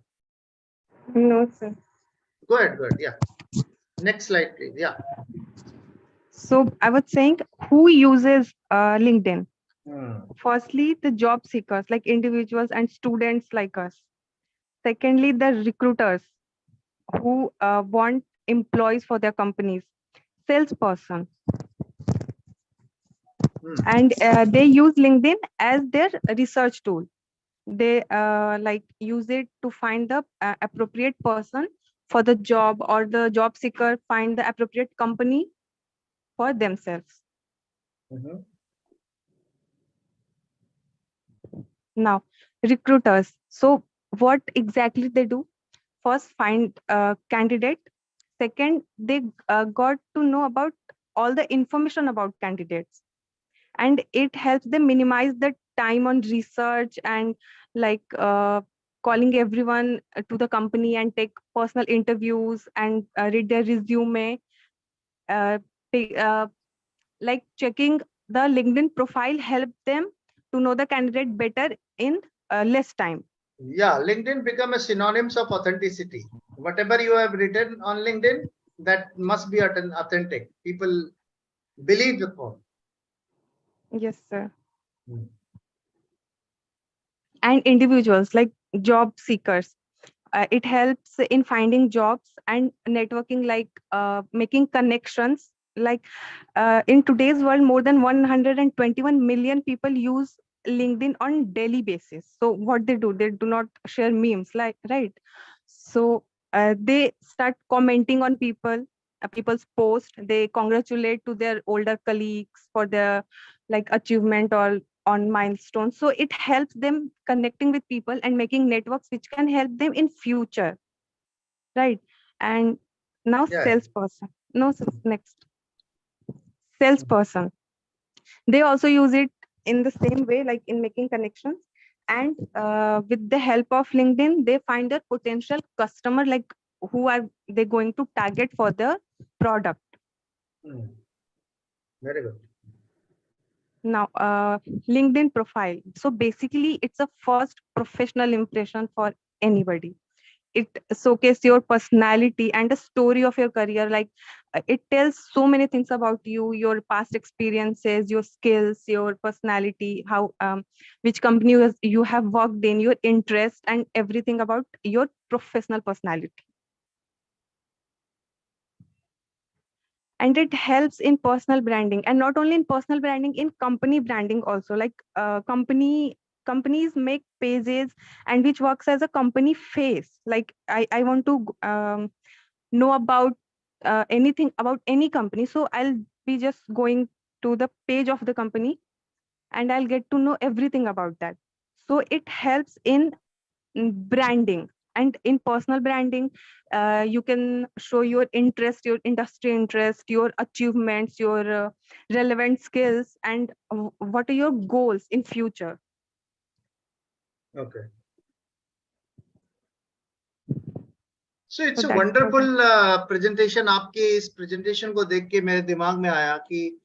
No, sir. Go ahead. Yeah. Next slide, please. Yeah. So I was saying, who uses LinkedIn? Firstly, the job seekers, like individuals and students like us. Secondly, the recruiters who want employees for their companies. Salesperson. And they use LinkedIn as their research tool. They like use it to find the appropriate person for the job, or the job seeker find the appropriate company for themselves. Now, recruiters. So what exactly they do? First, find a candidate. Second, they got to know about all the information about candidates, and it helps them minimize the time on research and like calling everyone to the company and take personal interviews and read their resume. uh, like checking the LinkedIn profile help them to know the candidate better in less time. Yeah, LinkedIn become a synonyms of authenticity. Whatever you have written on LinkedIn, that must be authentic. People believe the phone. Yes, sir. And individuals like job seekers. It helps in finding jobs and networking, like making connections. Like in today's world, more than 121 million people use LinkedIn on daily basis. So what they do not share memes, like, right? So they start commenting on people's post. They congratulate to their older colleagues for their like achievement or on milestones. So it helps them connecting with people and making networks which can help them in future, right? And now salesperson. No, next. Salesperson. They also use it in the same way, like in making connections. And with the help of LinkedIn, they find a potential customer, like who are they going to target for the product. Very good. Now, LinkedIn profile. So basically, it's a first professional impression for anybody. It showcases your personality and the story of your career. Like it tells so many things about you, your past experiences, your skills, your personality, how which company you have worked in, your interest, and everything about your professional personality. And it helps in personal branding, and not only in personal branding, in company branding also. Like companies make pages and which works as a company face. Like I want to know about anything about any company, so I'll be just going to the page of the company and I'll get to know everything about that. So it helps in branding. And in personal branding, you can show your interest, your industry interest, your achievements, your relevant skills, and what are your goals in future. Okay. So it's So a that was wonderful presentation. आपके इस presentation को देख के मेरे दिमाग में आया कि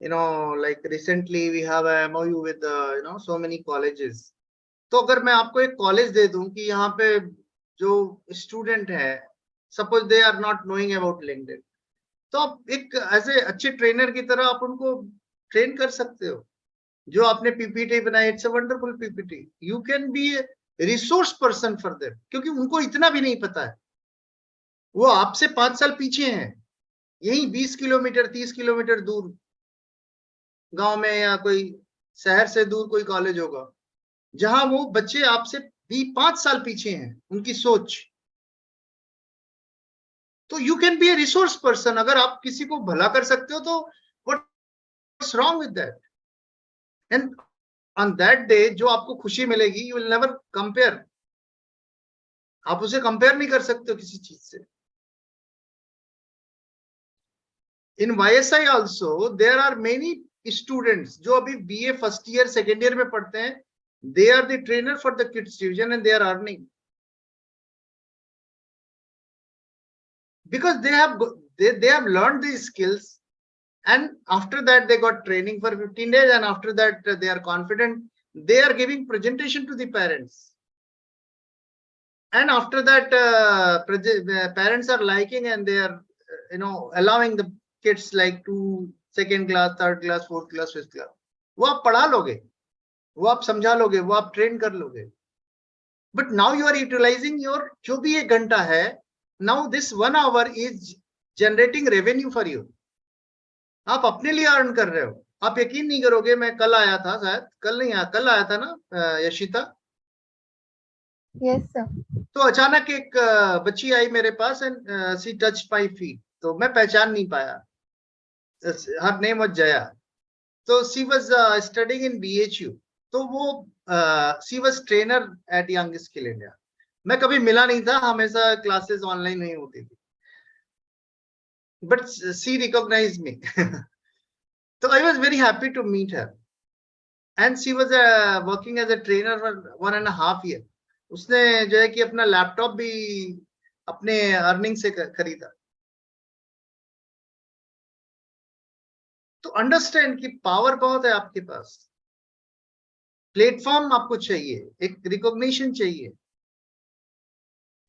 like recently we have a MOU with so many colleges. तो अगर मैं आपको एक कॉलेज दे दूं कि यहाँ पे जो स्टूडेंट है, suppose they are not knowing about LinkedIn, तो आप एक ऐसे अच्छे ट्रेनर की तरह आप उनको ट्रेन कर सकते हो. जो आपने पीपीटी बनाई, it's a wonderful PPT. You can be resource person for them, क्योंकि उनको इतना भी नहीं पता है. वो आपसे 5 साल पीछे हैं. यही 20 किलोमीटर 30 किलोमीटर दूर गांव में या कोई शहर से दूर कोई कॉलेज होगा, जहां वो बच्चे आपसे भी 5 साल पीछे हैं, उनकी सोच. तो you can be A resource person. अगर आप किसी को भला कर सकते हो तो what's wrong with that. And on that day जो आपको खुशी मिलेगी, यू विल नेवर कंपेयर. आप उसे कंपेयर नहीं कर सकते हो किसी चीज से. In YSI also there are many students जो अभी BA first year second year में पढ़ते हैं. They are the trainer for the kids division and they are earning because they have learned these skills, and after that they got training for 15 days, and after that they are confident. They are giving presentation to the parents, and after that parents are liking, and they are allowing the kids like to second class, third class, fourth class, fifth class. वो आप पढ़ा लोगे, वो आप समझा लोगे, वो आप ट्रेन कर लोगे. But now you are utilizing your जो भी 1 घंटा है, now this 1 hour is generating revenue for you. आप अपने लिए अर्न कर रहे हो. आप यकीन नहीं करोगे, मैं कल आया था, शायद कल नहीं आया, कल आया था ना यशिता? Yes sir. तो अचानक एक बच्ची आई मेरे पास and she touch my feet. तो मैं पहचान नहीं पाया. Her name was Jaya. तो she was studying in BHU. तो वो she was trainer at young skill India. मैं कभी मिला नहीं था, हमेशा क्लासेस ऑनलाइन नहीं होती थी, बट शी रिकॉग्नाइज्ड मी. तो I was very happy to meet her, and she was working as a trainer for 1.5 year. उसने जो है कि अपना लैपटॉप भी अपने अर्निंग से खरीदा. तो अंडरस्टैंड कि पावर बहुत है आपके पास. प्लेटफॉर्म आपको चाहिए, एक रिकॉग्निशन चाहिए,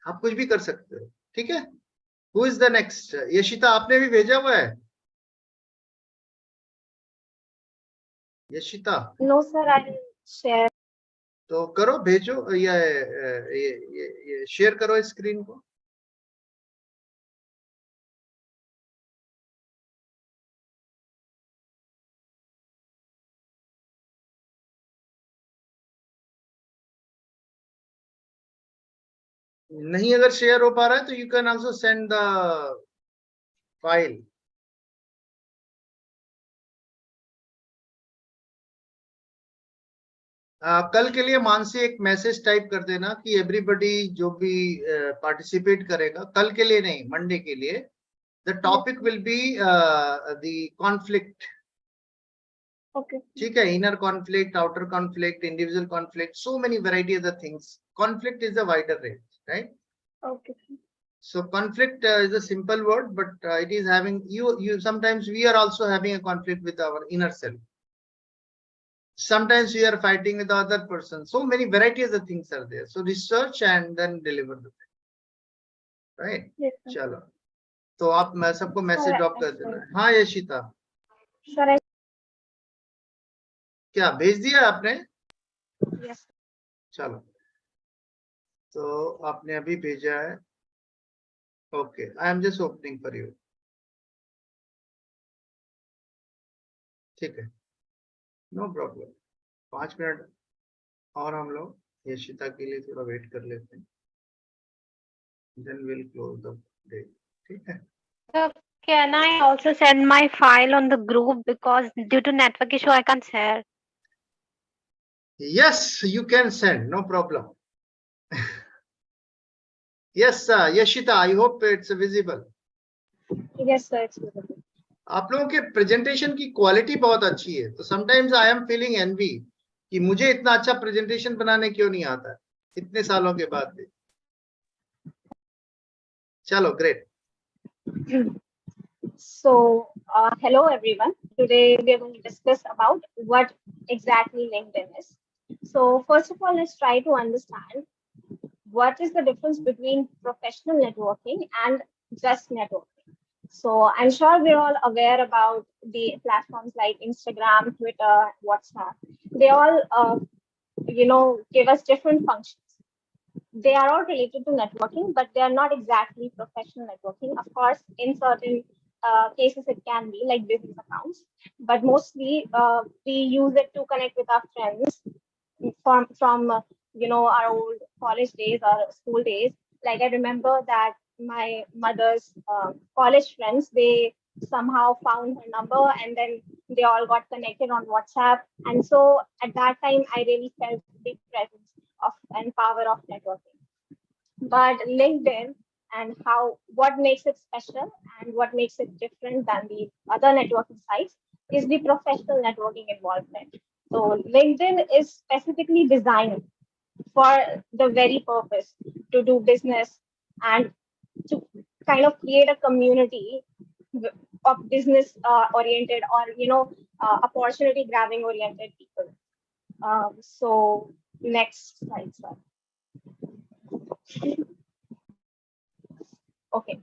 आप कुछ भी कर सकते हो. ठीक है. Who is the next? Yashita, आपने भी भेजा हुआ है? Yashita? No, sir, I'll share. तो करो, भेजो या ये शेयर करो स्क्रीन को. नहीं अगर शेयर हो पा रहा है तो you can also send the file. कल के लिए मानसी एक मैसेज टाइप कर देना कि एवरीबडी जो भी पार्टिसिपेट करेगा, कल के लिए नहीं, मंडे के लिए, the topic will be the conflict. Okay. ठीक है. Inner conflict, outer conflict, individual conflict, so many variety of the things. Conflict is a wider range, right? Okay. So conflict is a simple word, but it is having you sometimes we are also having a conflict with our inner self. Sometimes we are fighting with the other person. So many varieties of things are there. So research and then deliver the thing. Right? Yes, sir. चलो, तो आप मैं सबको message drop कर देना. हाँ Yashita, Sir, क्या भेज दिया आपने? yes. चलो, तो आपने अभी भेजा है. Okay, I am just opening for you. ठीक है, नो प्रॉब्लम. 5 मिनट और हम लोग यशिता के लिए थोड़ा वेट कर लेते हैं, then will close the day. ठीक है. Sir, can I also send my file on the group because due to network issue I can't share? Yes, you can send, no problem. Yes, Yashita, I hope it's visible. Yes, sir, it's visible. आप लोगों के presentation की quality बहुत अच्छी है, तो sometimes I am feeling envy कि मुझे इतना अच्छा प्रेजेंटेशन बनाने क्यों नहीं आता इतने सालों के बाद भी. चलो, great. So, hello everyone. Today we are going to discuss about what exactly LinkedIn is. So, first of all, let's try to understand what is the difference between professional networking and just networking. So, I'm sure we're all aware about the platforms like Instagram, Twitter, WhatsApp. They all, give us different functions. They are all related to networking, but they are not exactly professional networking. Of course, in certain cases, it can be like business accounts, but mostly we use it to connect with our friends from our old college days or school days. Like I remember that my mother's college friends, they somehow found her number and then they all got connected on WhatsApp. And so at that time, I really felt the presence of and power of networking. But LinkedIn and what makes it special and what makes it different than the other networking sites is the professional networking involvement. So LinkedIn is specifically designed for the very purpose to do business and to kind of create a community of business oriented or opportunity grabbing oriented people. So next slide, sir. Okay,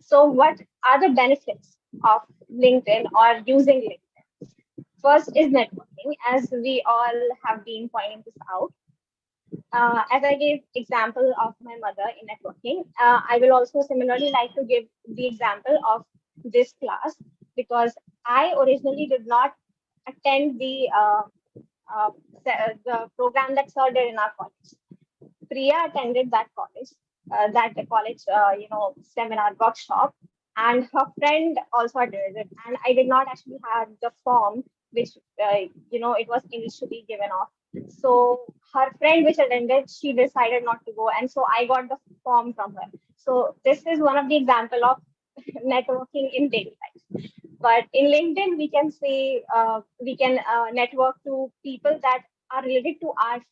so what are the benefits of LinkedIn or using LinkedIn? First is networking, as we all have been pointing this out. As I gave example of my mother in networking, I will also similarly like to give the example of this class because I originally did not attend uh, the program that sir did in our college. Priya attended that college, seminar workshop, and her friend also did it. And I did not actually have the form, which it was initially given off. So her friend, which attended, she decided not to go, and so I got the form from her. So this is one of the example of networking in daily life. But in LinkedIn, we can say we can network to people that are related to our field.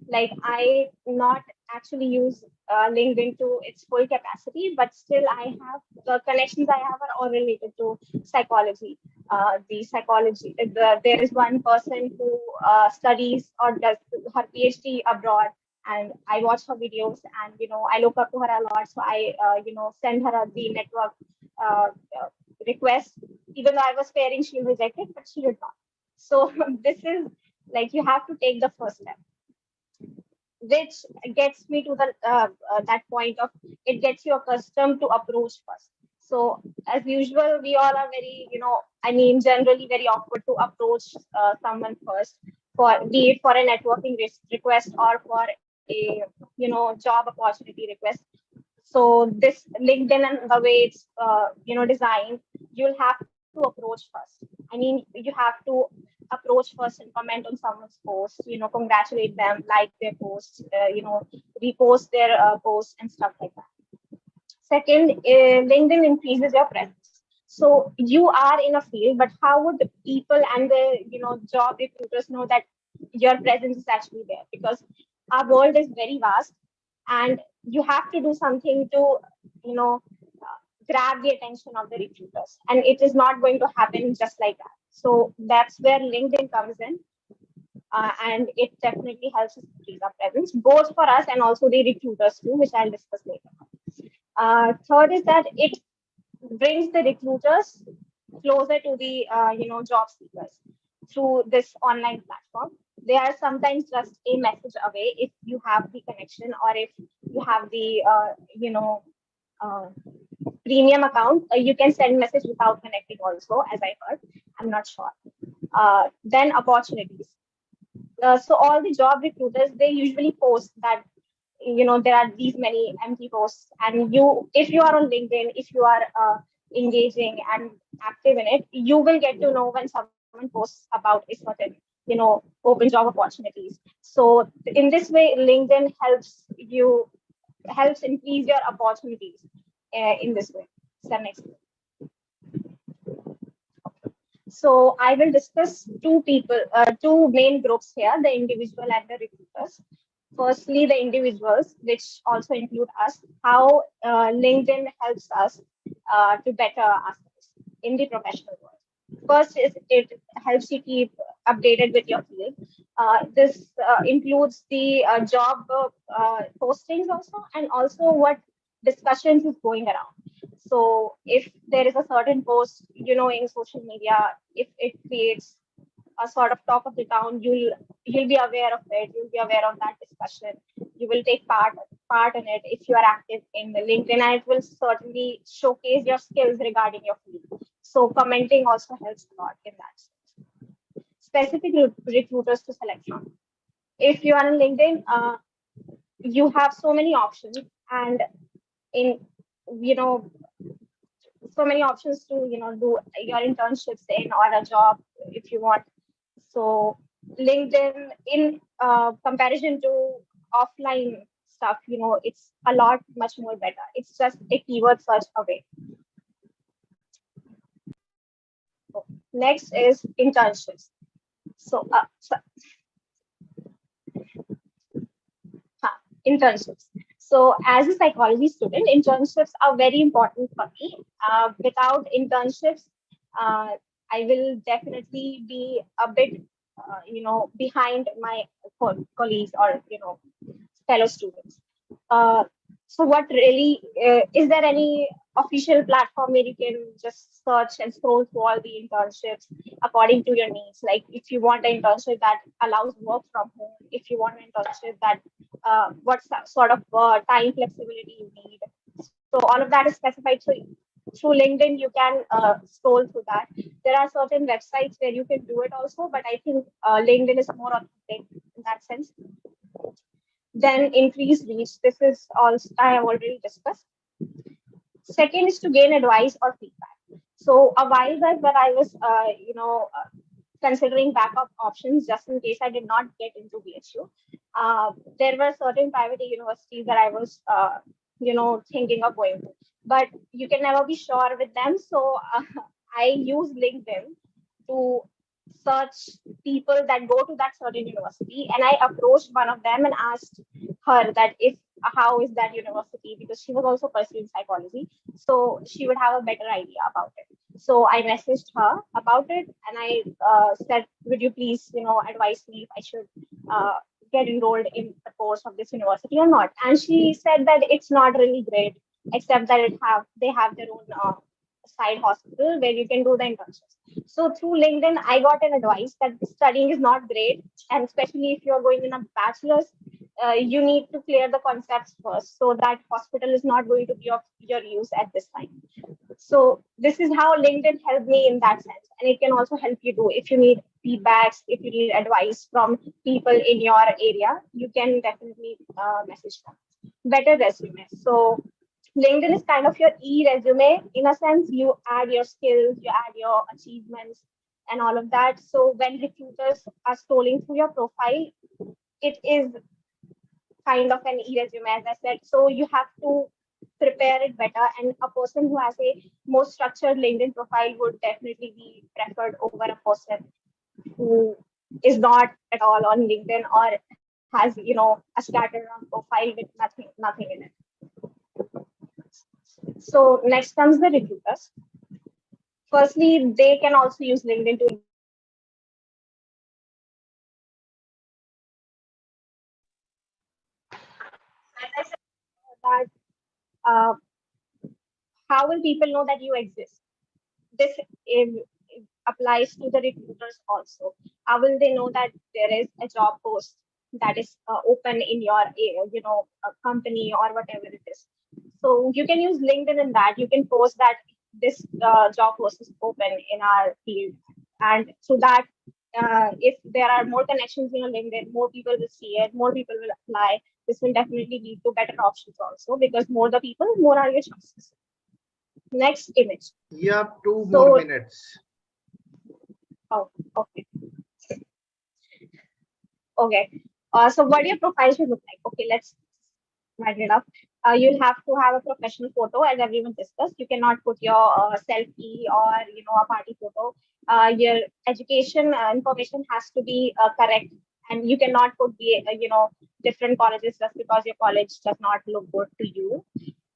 Like I not actually use LinkedIn to its full capacity, but still I have the connections I have are all related to psychology. There is one person who studies or does her PhD abroad, and I watch her videos, and I look up to her a lot. So I send her the network uh, uh, request, even though I was fearing she'll reject it, but she did not. So this is like you have to take the first step, which gets me to the that point of it gets you accustomed to approach first. So as usual, we all are very, generally very awkward to approach someone first, for be it for a networking request or for a job opportunity request. So this LinkedIn and the way it's designed, you'll have to approach first. I mean, you have to approach first and comment on someone's post, congratulate them, like their posts, repost their posts and stuff like that. Second, LinkedIn increases your presence. So you are in a field, but how would the people and the job recruiters know that your presence is actually there? Because our world is very vast, and you have to do something to grab the attention of the recruiters, and it is not going to happen just like that. So that's where LinkedIn comes in, and it definitely helps us increase our presence, both for us and also the recruiters too, which I'll discuss later. Third is that it brings the recruiters closer to the job seekers through this online platform. They are sometimes just a message away if you have the connection, or if you have the uh, premium account. You can send message without connecting also, as I heard. I'm not sure. Then opportunities. So all the job recruiters, they usually post that there are these many empty posts, and if you are on LinkedIn, if you are engaging and active in it, you will get to know when someone posts about a certain open job opportunities. So in this way, LinkedIn helps you helps increase your opportunities in this way. So next. So I will discuss two main groups here, the individual and the recruiters. Firstly, the individuals, which also include us, how LinkedIn helps us to better ourselves in the professional world. First is it helps you keep updated with your field. This includes the job postings also, and also what discussions is going around. So if there is a certain post, in social media, if it creates a sort of talk of the town, you'll be aware of it. You'll be aware of that discussion. You will take part in it if you are active in the LinkedIn, and it will certainly showcase your skills regarding your field. So commenting also helps a lot in that sense. Specific recruiters to select from. If you are on LinkedIn, you have so many options, and in so many options to do your internships in, or a job if you want. So LinkedIn, in comparison to offline stuff, it's a lot much more better. It's just a keyword search away. Next is internships. So, internships. So as a psychology student, internships are very important for me. Without internships, I will definitely be a bit, behind my colleagues or, fellow students. So what really, is there any official platform where you can just search and scroll through all the internships according to your needs? Like if you want an internship that allows work from home, if you want an internship that what sort of time flexibility you need. So all of that is specified. So through LinkedIn, you can scroll through that. There are certain websites where you can do it also, but I think LinkedIn is more authentic in that sense. Then increase reach. This is also I have already discussed. Second is to gain advice or feedback. So a while back, when I was, considering backup options just in case I did not get into BHU, there were certain private universities that I was, thinking of going to. But you can never be sure with them. So I use LinkedIn to search people that go to that certain university, and I approached one of them and asked her that if how is that university, because she was also pursuing psychology, so she would have a better idea about it. So I messaged her about it, and I said, would you please advise me if I should get enrolled in the course of this university or not? And she said that it's not really great, except that they have their own side hospital where you can do the internships. So through LinkedIn, I got an advice that studying is not great, and especially if you're going in a bachelor's, you need to clear the concepts first, so that hospital is not going to be of your use at this time. So this is how LinkedIn helped me in that sense, and it can also help you do if you need feedbacks, if you need advice from people in your area, you can definitely message them. Better resume. So LinkedIn is kind of your e-resume in a sense. You add your skills, you add your achievements, and all of that. So when recruiters are scrolling through your profile, it is kind of an e-resume, as I said. So you have to prepare it better, and a person who has a more structured LinkedIn profile would definitely be preferred over a person who is not at all on LinkedIn or has a scattered around profile with nothing in it. So next comes the recruiters. Firstly, they can also use LinkedIn to that how will people know that you exist? This applies to the recruiters also. How will they know that there is a job post that is open in your company or whatever it is? So you can use LinkedIn in that. You can post that this job post is open in our field, and so that if there are more connections in your LinkedIn, more people will see it, more people will apply. This will definitely lead to better options also, because more the people, more are your chances. Next image. Yeah, 2 more minutes. Oh, okay. Okay. So what your profile should look like? Okay, let's write it up. You'll have to have a professional photo, as everyone discussed. You cannot put your selfie or a party photo. Your education information has to be correct, and you cannot put the different colleges just because your college does not look good to you.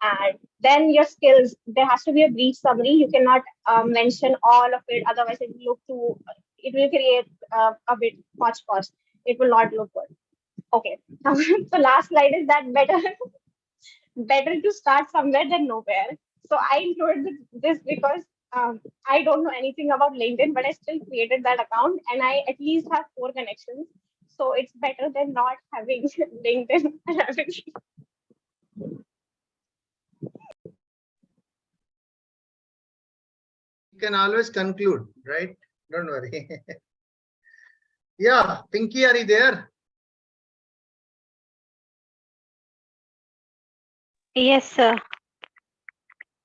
And then your skills, there has to be a brief summary. You cannot mention all of it, otherwise it will create a bit hodgepodge. It will not look good. Okay. So last slide is that better to start somewhere than nowhere. So I included this because I don't know anything about LinkedIn, but I still created that account and I at least have 4 connections. So it's better than not having LinkedIn and everything. You can always conclude, right? Don't worry. Yeah, Pinky, are you there? Yes, sir.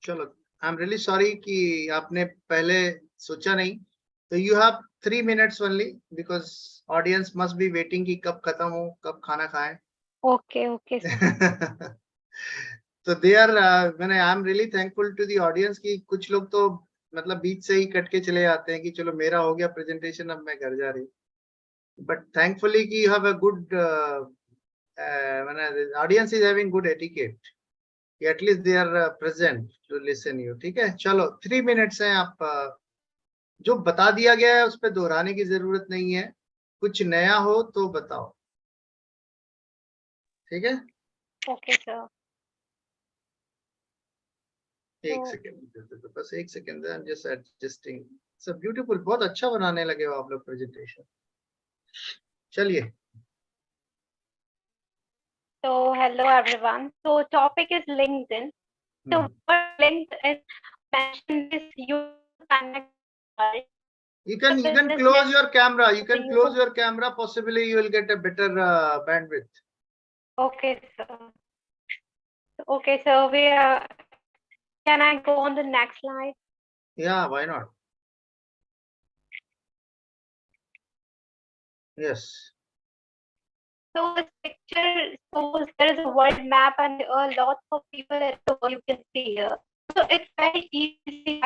चलो, I'm really sorry कि आपने पहले सोचा नहीं. So you have 3 minutes only because audience must be waiting कि कब खत्म हो, कब खाना खाएं. Okay, okay, sir. So they are when I'm really thankful to the audience कि कुछ लोग तो मतलब बीच से ही कट के चले जाते हैं कि चलो मेरा हो गया presentation, अब मैं घर जा रही. But thankfully कि you have a good when the audience is having good etiquette. At least they are present to listen you. ठीक है, चलो 3 minutes हैं. आप जो बता दिया गया है उस पर दोहराने की जरूरत नहीं है. कुछ नया हो तो बताओ. ठीक है, Okay, sir. एक सेकंड, बस एक second. I'm just adjusting. It's a beautiful, बहुत अच्छा बनाने लगे हो आप लोग प्रेजेंटेशन. चलिए. So hello everyone. So topic is LinkedIn. So what LinkedIn mentioned is you connect. You can close your camera. You can close your camera. Possibly you will get a better bandwidth. Okay, sir. Okay, so can I go on the next slide? Yeah, why not? Yes. So this picture shows there is a world map and lots of people at the world you can see here. So it's very easy.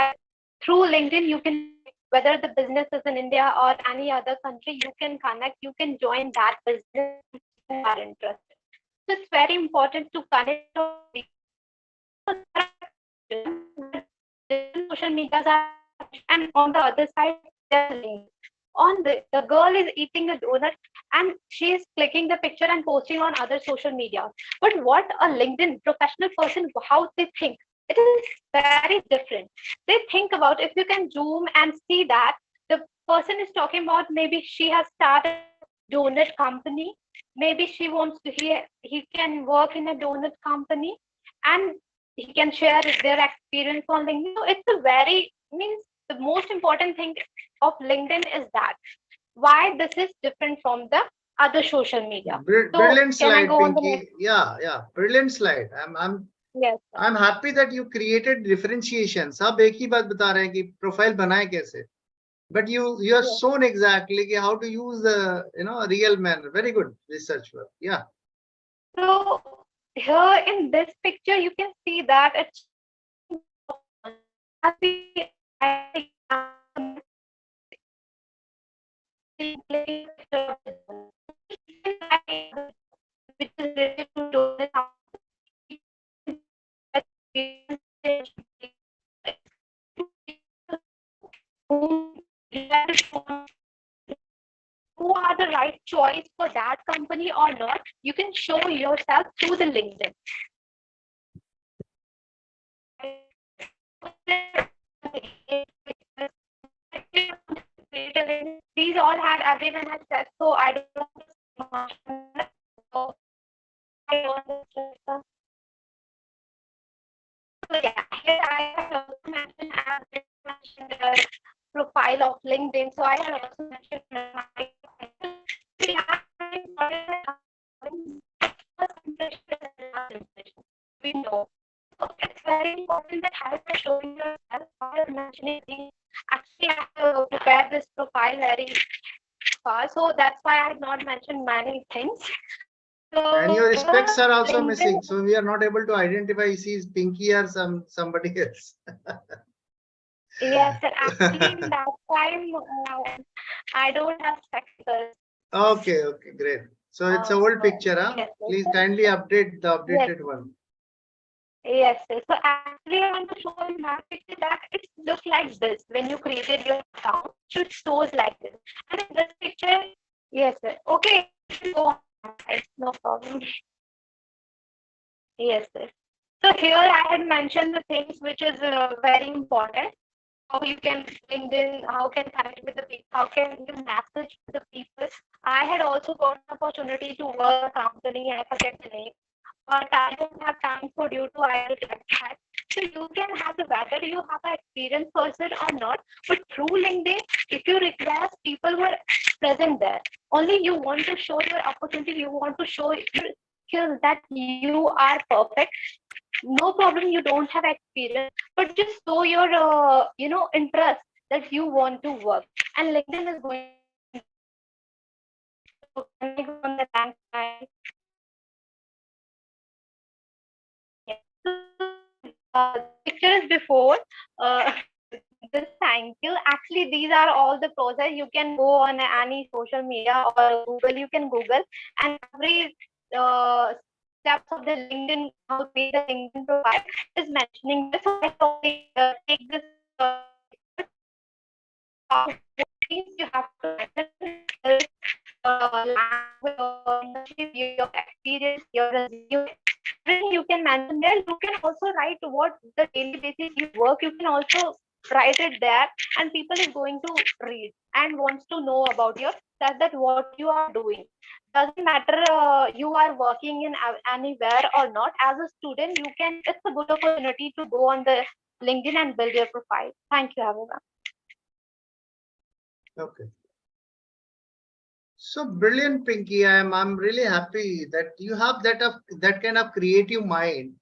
Through LinkedIn, you can, whether the business is in India or any other country, you can connect, you can join that business if you are interested. So it's very important to connect. Social medias are, and on the other side, there's links. On the girl is eating a donut and she is clicking the picture and posting on other social media. But what a LinkedIn professional person, how they think, it is very different. They think about, if you can zoom and see that the person is talking about, maybe she has started a donut company, maybe she wants to, he can work in a donut company and he can share their experience on LinkedIn. So it's a very, means the most important thing of LinkedIn is that why this is different from the other social media. Brilliant slide, Pinky. Yeah, brilliant slide. Yes, I'm happy that you created differentiation. सब एक ही बात बता रहे हैं कि profile बनाए कैसे. But you have shown exactly how to use the real manner. Very good research work. Yeah. So here in this picture, you can see that it's which is related to who are the right choice for that company or not. You can show yourself through the LinkedIn. These all had everyone has said, so I don't know. So yeah, here I have also mentioned, the profile of LinkedIn. So I have also mentioned we know. So it's very important that how you're showing yourself, how you're mentioning things. Actually, I have to prepare this profile very fast, so that's why I have not mentioned many things. And your specs are also LinkedIn, missing, so we are not able to identify if he's Pinky or somebody else. yes, sir. Actually, in that time, I don't have spectacles. Okay, okay, great. So it's a old picture, huh? Yes, Please sir. kindly update the Yes, updated one. yes, sir. So actually, I want to show in that picture that it looks like this. When you created your account, it shows like this. And in this picture, yes, sir. Okay, go on. No problem. Yes, sir. So here I had mentioned the things which is very important. How you can LinkedIn, how can connect with the people, how can you message the people. I had also got an opportunity to work a company, I forget the name, but I don't have time for due to I will get that. So you can have the whether you have an experienced person or not, but through LinkedIn, if you request people who are present there, only you want to show your opportunity, you want to show your skills that you are perfect. No problem, you don't have experience, but just show your interest that you want to work, and LinkedIn is going to so can I go on the rank side? Yes. So, the picture is before this, thank you. Actually, these are all the process. You can go on any social media or Google, you can Google, and every steps of the LinkedIn, how to make the LinkedIn profile is mentioning this. So I only take this things you have to mention, language, your internship, your experience, your resume, everything you can mention there. You can also write what the daily basis you work. You can also write it there, and people is going to read and wants to know about your that what you are doing. Doesn't matter you are working in anywhere or not. As a student, you can. It's a good opportunity to go on the LinkedIn and build your profile. Thank you, everyone. Okay. So brilliant, Pinky. I'm really happy that you have that kind of creative mind.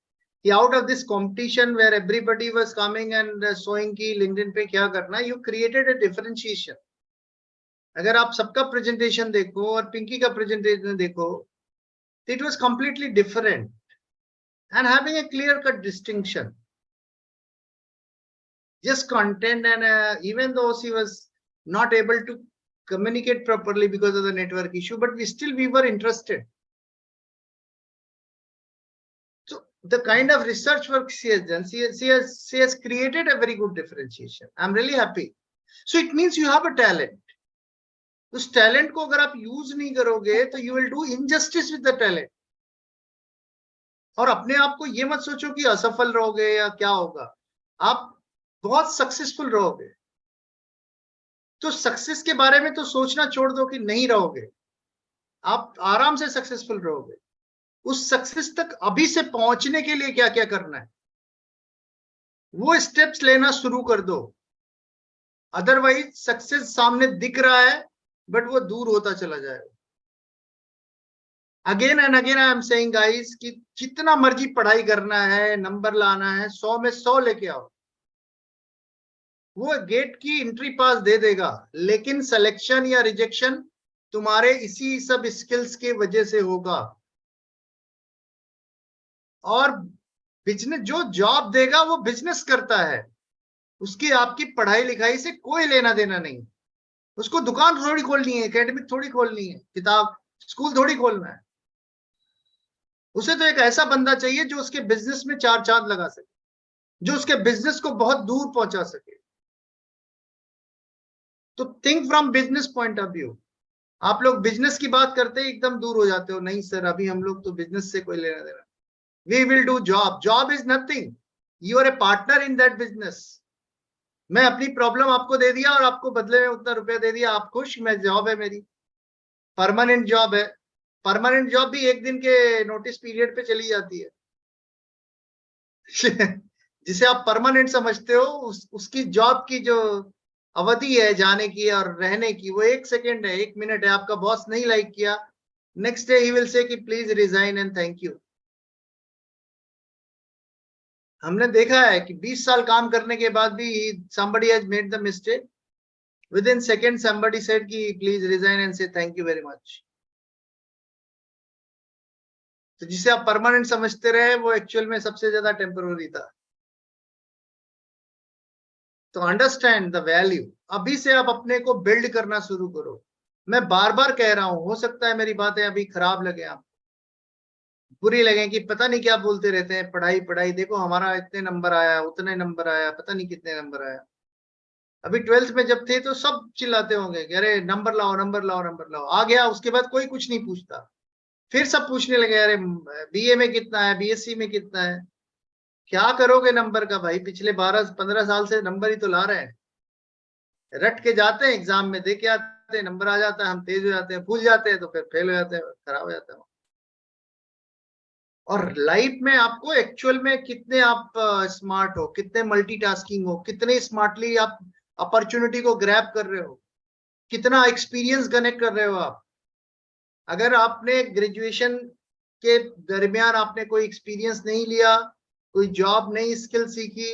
Out of this competition where everybody was coming and showing ki LinkedIn पे क्या करना, you created a differentiation. अगर आप सबका presentation देखो और पिंकी का presentation देखो, it was completely different and having a clear-cut distinction. Just content, and even though she was not able to communicate properly because of the network issue, but we were interested. So the kind of research work she has done, she has created a very good differentiation. I'm really happy. So it means you have a talent. उस talent को अगर आप use नहीं करोगे तो you will do injustice with the talent, और अपने आप को ये मत सोचो कि असफल रहोगे या क्या होगा, आप बहुत सक्सेसफुल रहोगे। तो सक्सेस के बारे में तो सोचना छोड़ दो कि नहीं रहोगे, आप आराम से सक्सेसफुल रहोगे। उस सक्सेस तक अभी से पहुंचने के लिए क्या क्या करना है वो स्टेप्स लेना शुरू कर दो, अदरवाइज सक्सेस सामने दिख रहा है बट वो दूर होता चला जाएगा। Again and again I am saying guys कि जितना मर्जी पढ़ाई करना है, नंबर लाना है, 100 में 100 लेके आओ, वो गेट की एंट्री पास दे देगा, लेकिन सिलेक्शन या रिजेक्शन तुम्हारे इसी सब स्किल्स के वजह से होगा। और बिजनेस जो जॉब देगा वो बिजनेस करता है, उसकी आपकी पढ़ाई लिखाई से कोई लेना देना नहीं। उसको दुकान थोड़ी खोलनी है, एकेडमिक थोड़ी खोलनी है, किताब स्कूल थोड़ी खोलना है। उसे तो एक ऐसा बंदा चाहिए जो उसके बिजनेस में 4 चांद लगा सके, जो उसके बिजनेस को बहुत दूर पहुंचा सके। तो think from business point of view. आप लोग बिजनेस की बात करते ही एकदम दूर हो जाते हो, नहीं सर अभी हम लोग तो बिजनेस से कोई लेना देना। We will do job, job is nothing, you are a partner in that business. मैं अपनी प्रॉब्लम आपको दे दिया और आपको बदले में उतना रुपया दे दिया, आप खुश, मैं जॉब है मेरी, परमानेंट जॉब है। परमानेंट जॉब भी एक दिन के नोटिस पीरियड पे चली जाती है। जिसे आप परमानेंट समझते हो उसकी जॉब की जो अवधि है जाने की और रहने की वो 1 सेकेंड है, 1 मिनट है। आपका बॉस नहीं लाइक किया, next day he will say कि please resign and thank you. हमने देखा है कि 20 साल काम करने के बाद भी somebody has made the mistake, within seconds somebody said कि please resign and say thank you very much। तो जिसे आप परमानेंट समझते रहे वो एक्चुअल में सबसे ज्यादा टेम्पररी था। तो अंडरस्टैंड द वैल्यू। अभी से आप अपने को बिल्ड करना शुरू करो। मैं बार बार कह रहा हूं, हो सकता है मेरी बातें अभी खराब लगे, आप बुरी लगे कि पता नहीं क्या बोलते रहते हैं, पढ़ाई पढ़ाई, देखो हमारा इतने नंबर आया, उतने नंबर आया, पता नहीं कितने नंबर आया। अभी 12th में जब थे तो सब चिल्लाते होंगे कि अरे नंबर लाओ नंबर लाओ नंबर लाओ। आ गया उसके बाद कोई कुछ नहीं पूछता, फिर सब पूछने लगे अरे बीए में कितना है, बीएससी में कितना है। क्या करोगे नंबर का भाई? पिछले 12-15 साल से नंबर ही तो ला रहे हैं। रट के जाते हैं, एग्जाम में दे के आते हैं, नंबर आ जाता है, हम तेज हो जाते हैं, भूल जाते हैं, तो फिर फेल हो जाते हैं, खराब हो जाता है। और लाइफ में आपको एक्चुअल में कितने आप स्मार्ट हो, कितने मल्टीटास्किंग हो, कितने स्मार्टली आप अपॉर्चुनिटी को ग्रैब कर रहे हो, कितना एक्सपीरियंस कनेक्ट कर रहे हो आप। अगर आपने ग्रेजुएशन के दरमियान आपने कोई एक्सपीरियंस नहीं लिया, कोई जॉब नहीं स्किल सीखी,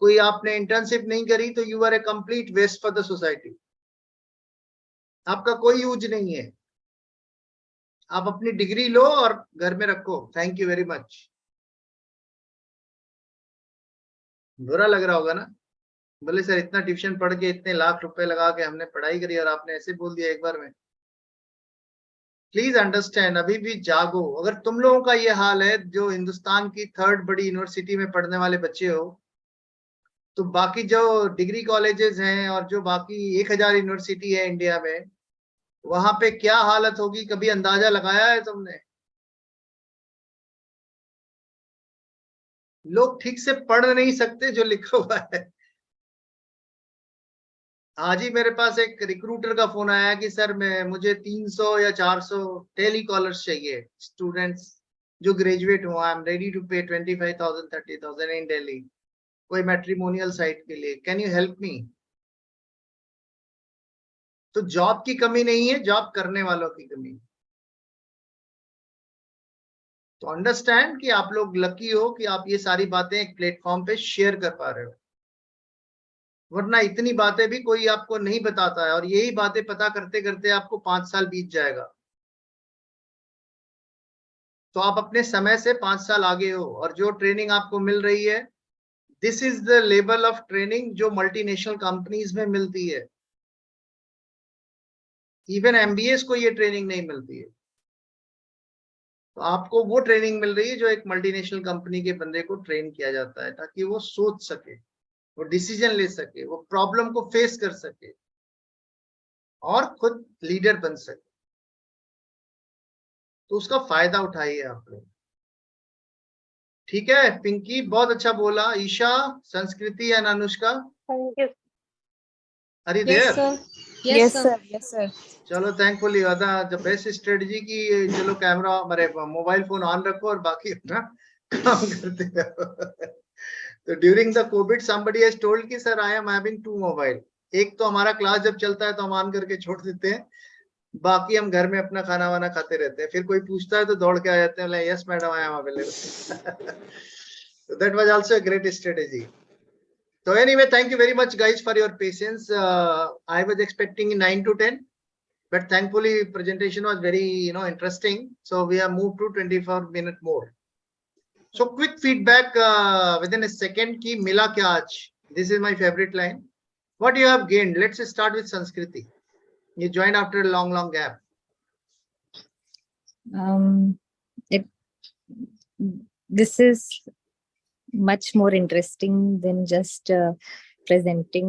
कोई आपने इंटर्नशिप नहीं करी, तो you are a complete waste for the society. आपका कोई यूज नहीं है। आप अपनी डिग्री लो और घर में रखो। Thank you very much. बुरा लग रहा होगा ना? बोले सर इतना ट्यूशन पढ़ के इतने लाख रुपए लगा के हमने पढ़ाई करी और आपने ऐसे बोल दिया एक बार में। प्लीज अंडरस्टैंड, अभी भी जागो। अगर तुम लोगों का ये हाल है जो हिंदुस्तान की 3rd बड़ी यूनिवर्सिटी में पढ़ने वाले बच्चे हो, तो बाकी जो डिग्री कॉलेजेस हैं और जो बाकी 1000 यूनिवर्सिटी है इंडिया में, वहां पे क्या हालत होगी, कभी अंदाजा लगाया है तुमने? लोग ठीक से पढ़ नहीं सकते जो लिखा हुआ है। आज ही मेरे पास एक रिक्रूटर का फोन आया कि सर मुझे 300 या 400 टेली कॉलर्स चाहिए, स्टूडेंट्स जो ग्रेजुएट हो। आई एम रेडी टू पे 25,000 30,000 इन दिल्ली, कोई मैट्रिमोनियल साइट के लिए, कैन यू हेल्प मी? तो जॉब की कमी नहीं है, जॉब करने वालों की कमी। तो अंडरस्टैंड कि आप लोग लकी हो कि आप ये सारी बातें एक प्लेटफॉर्म पे शेयर कर पा रहे हो, वरना इतनी बातें भी कोई आपको नहीं बताता है, और यही बातें पता करते करते आपको 5 साल बीत जाएगा। तो आप अपने समय से 5 साल आगे हो, और जो ट्रेनिंग आपको मिल रही है, this is the level of training जो मल्टीनेशनल कंपनीज में मिलती है। इवन एमबीएस को ये ट्रेनिंग नहीं मिलती है। तो आपको वो ट्रेनिंग मिल रही है जो एक मल्टीनेशनल कंपनी के बंदे को ट्रेन किया जाता है, ताकि वो सोच सके, वो डिसीजन ले सके, वो प्रॉब्लम को फेस कर सके और खुद लीडर बन सके। तो उसका फायदा उठाइए आप लोग। ठीक है पिंकी, बहुत अच्छा बोला। Isha, Sanskriti and Anushka, Thank you. अरे Yes, there. sir. Yes, sir. Yes, sir. चलो थैंकफुली द बेस्ट स्ट्रेटजी की, चलो कैमरा हमारे मोबाइल फोन ऑन रखो और बाकी अपना काम करते रहो। तो during the Covid somebody has told कि sir I am having 2 mobile. एक तो हमारा क्लास जब चलता है तो हम ऑन करके छोड़ देते हैं, बाकी हम घर में अपना खाना वाना खाते रहते हैं। फिर कोई पूछता है तो दौड़ के आ जाते हैं, yes madam I am available. That was also a great strategy. So anyway, thank you very much guys for your patience. I was expecting 9 to 10, but thankfully presentation was very interesting. So we have moved to 24 minutes more. So quick feedback within a second ki mila kya aaj. This is my favorite line. What you have gained? Let's start with Sanskriti. You joined after a long gap. It this is much more interesting than just presenting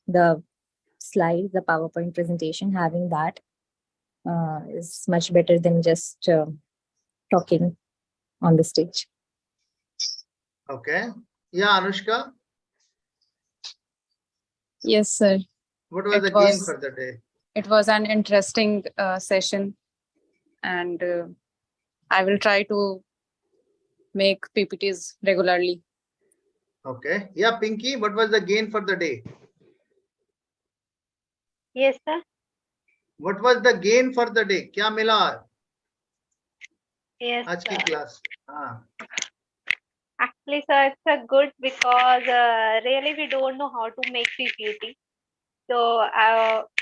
the slides, the PowerPoint presentation. Having that is much better than just talking on the stage. Okay. Yeah, Anushka. Yes, sir. What was the gain for the day? It was an interesting session, and I will try to make PPTs regularly. Okay. Yeah, Pinky, what was the gain for the day? Yes, sir. What was the gain for the day? क्या मिला Yes, आज की sir. Class? हाँ. Actually, sir, it's a good because really we don't know how to make PPT. So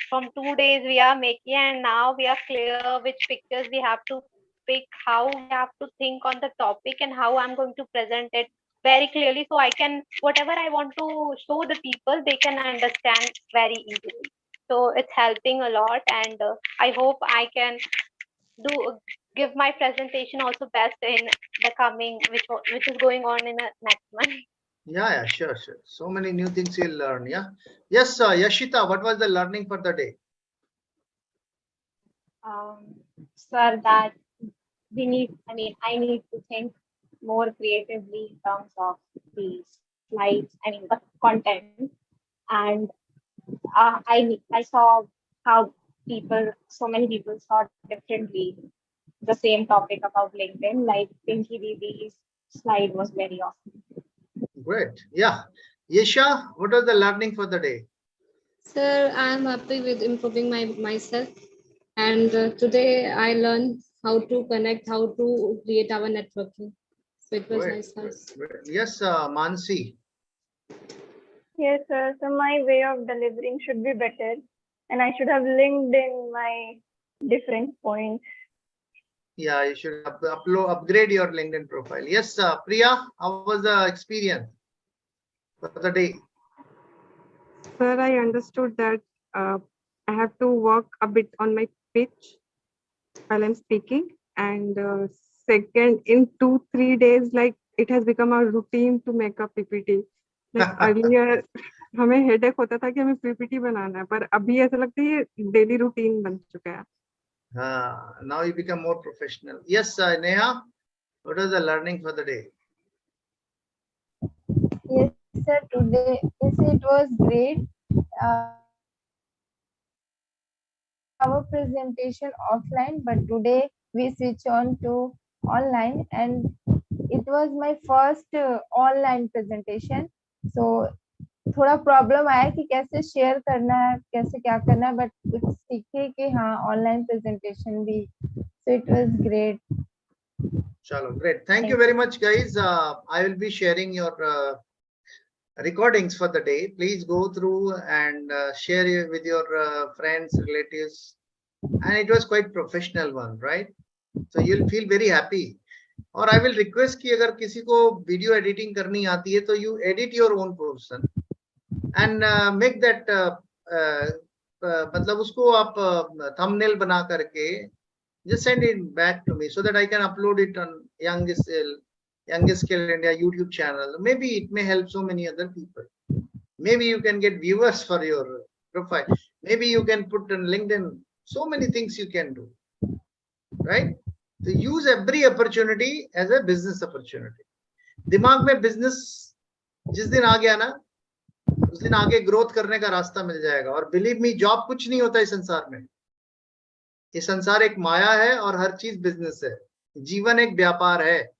from 2 days we are making, and now we are clear which pictures we have to topic, how we have to think on the topic, and how I'm going to present it very clearly, so I can, whatever I want to show the people, they can understand very easily. So it's helping a lot, and I hope I can give my presentation also best in the coming, which is going on in the next month. Yeah, sure. So many new things you'll learn. Yeah. Yes, Yashita, what was the learning for the day? Sir, that I need to think more creatively in terms of the slides, the content. And I saw how so many people saw differently the same topic about LinkedIn. Like Pinky Didi's slide was very awesome. Great. Yeah. Yesha, what was the learning for the day? Sir, I am happy with improving myself. And today I learned how to connect, how to create our networking. So it was Great. nice. Great. Yes, Mansi. Yes, sir. So my way of delivering should be better, and I should have linked in my different points. Yeah, you should upgrade your LinkedIn profile. Yes, Priya, how was the experience for the day? Sir, I understood that I have to work a bit on my pitch while I'm speaking. And second, in 2-3 days, like it has become a routine to make a PPT. Like earlier, हमें headache होता था कि हमें PPT बनाना है, पर अभी ऐसा लगता है ये daily routine बन चुका है. Now you become more professional. Yes, Neha, what was the learning for the day? Yes, sir. Today, yes, it was great. Our presentation offline, but today we switch on to online, and it was my first online presentation. So थोड़ा problem आया कि कैसे share करना है, कैसे क्या करना है, बट कुछ सीखे कि हाँ ऑनलाइन प्रेजेंटेशन भी. So it was great. Chalo, great. Thank you very much, guys. I will be sharing your recordings for the day. Please go through and share it with your friends, relatives. And it was quite professional one, right? So you'll feel very happy. और I will request कि अगर किसी को video editing करनी आती है तो you edit your own portion and make that मतलब उसको आप thumbnail बना करके just send it back to me so that I can upload it on Youngest Skill India YouTube channel. Maybe it may help so many other people. Maybe you can get viewers for your profile. Maybe you can put on LinkedIn. So many things you can do, right? So use every opportunity as a business opportunity. दिमाग में business जिस दिन आ गया ना, उस दिन आगे growth करने का रास्ता मिल जाएगा. और बिलीव मी, जॉब कुछ नहीं होता इस संसार में. ये संसार एक माया है और हर चीज बिजनेस है. जीवन एक व्यापार है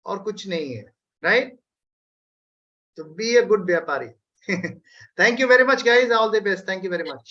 और कुछ नहीं है, राइट? तो बी ए गुड व्यापारी. Thank you very much, guys. All the best. Thank you very much.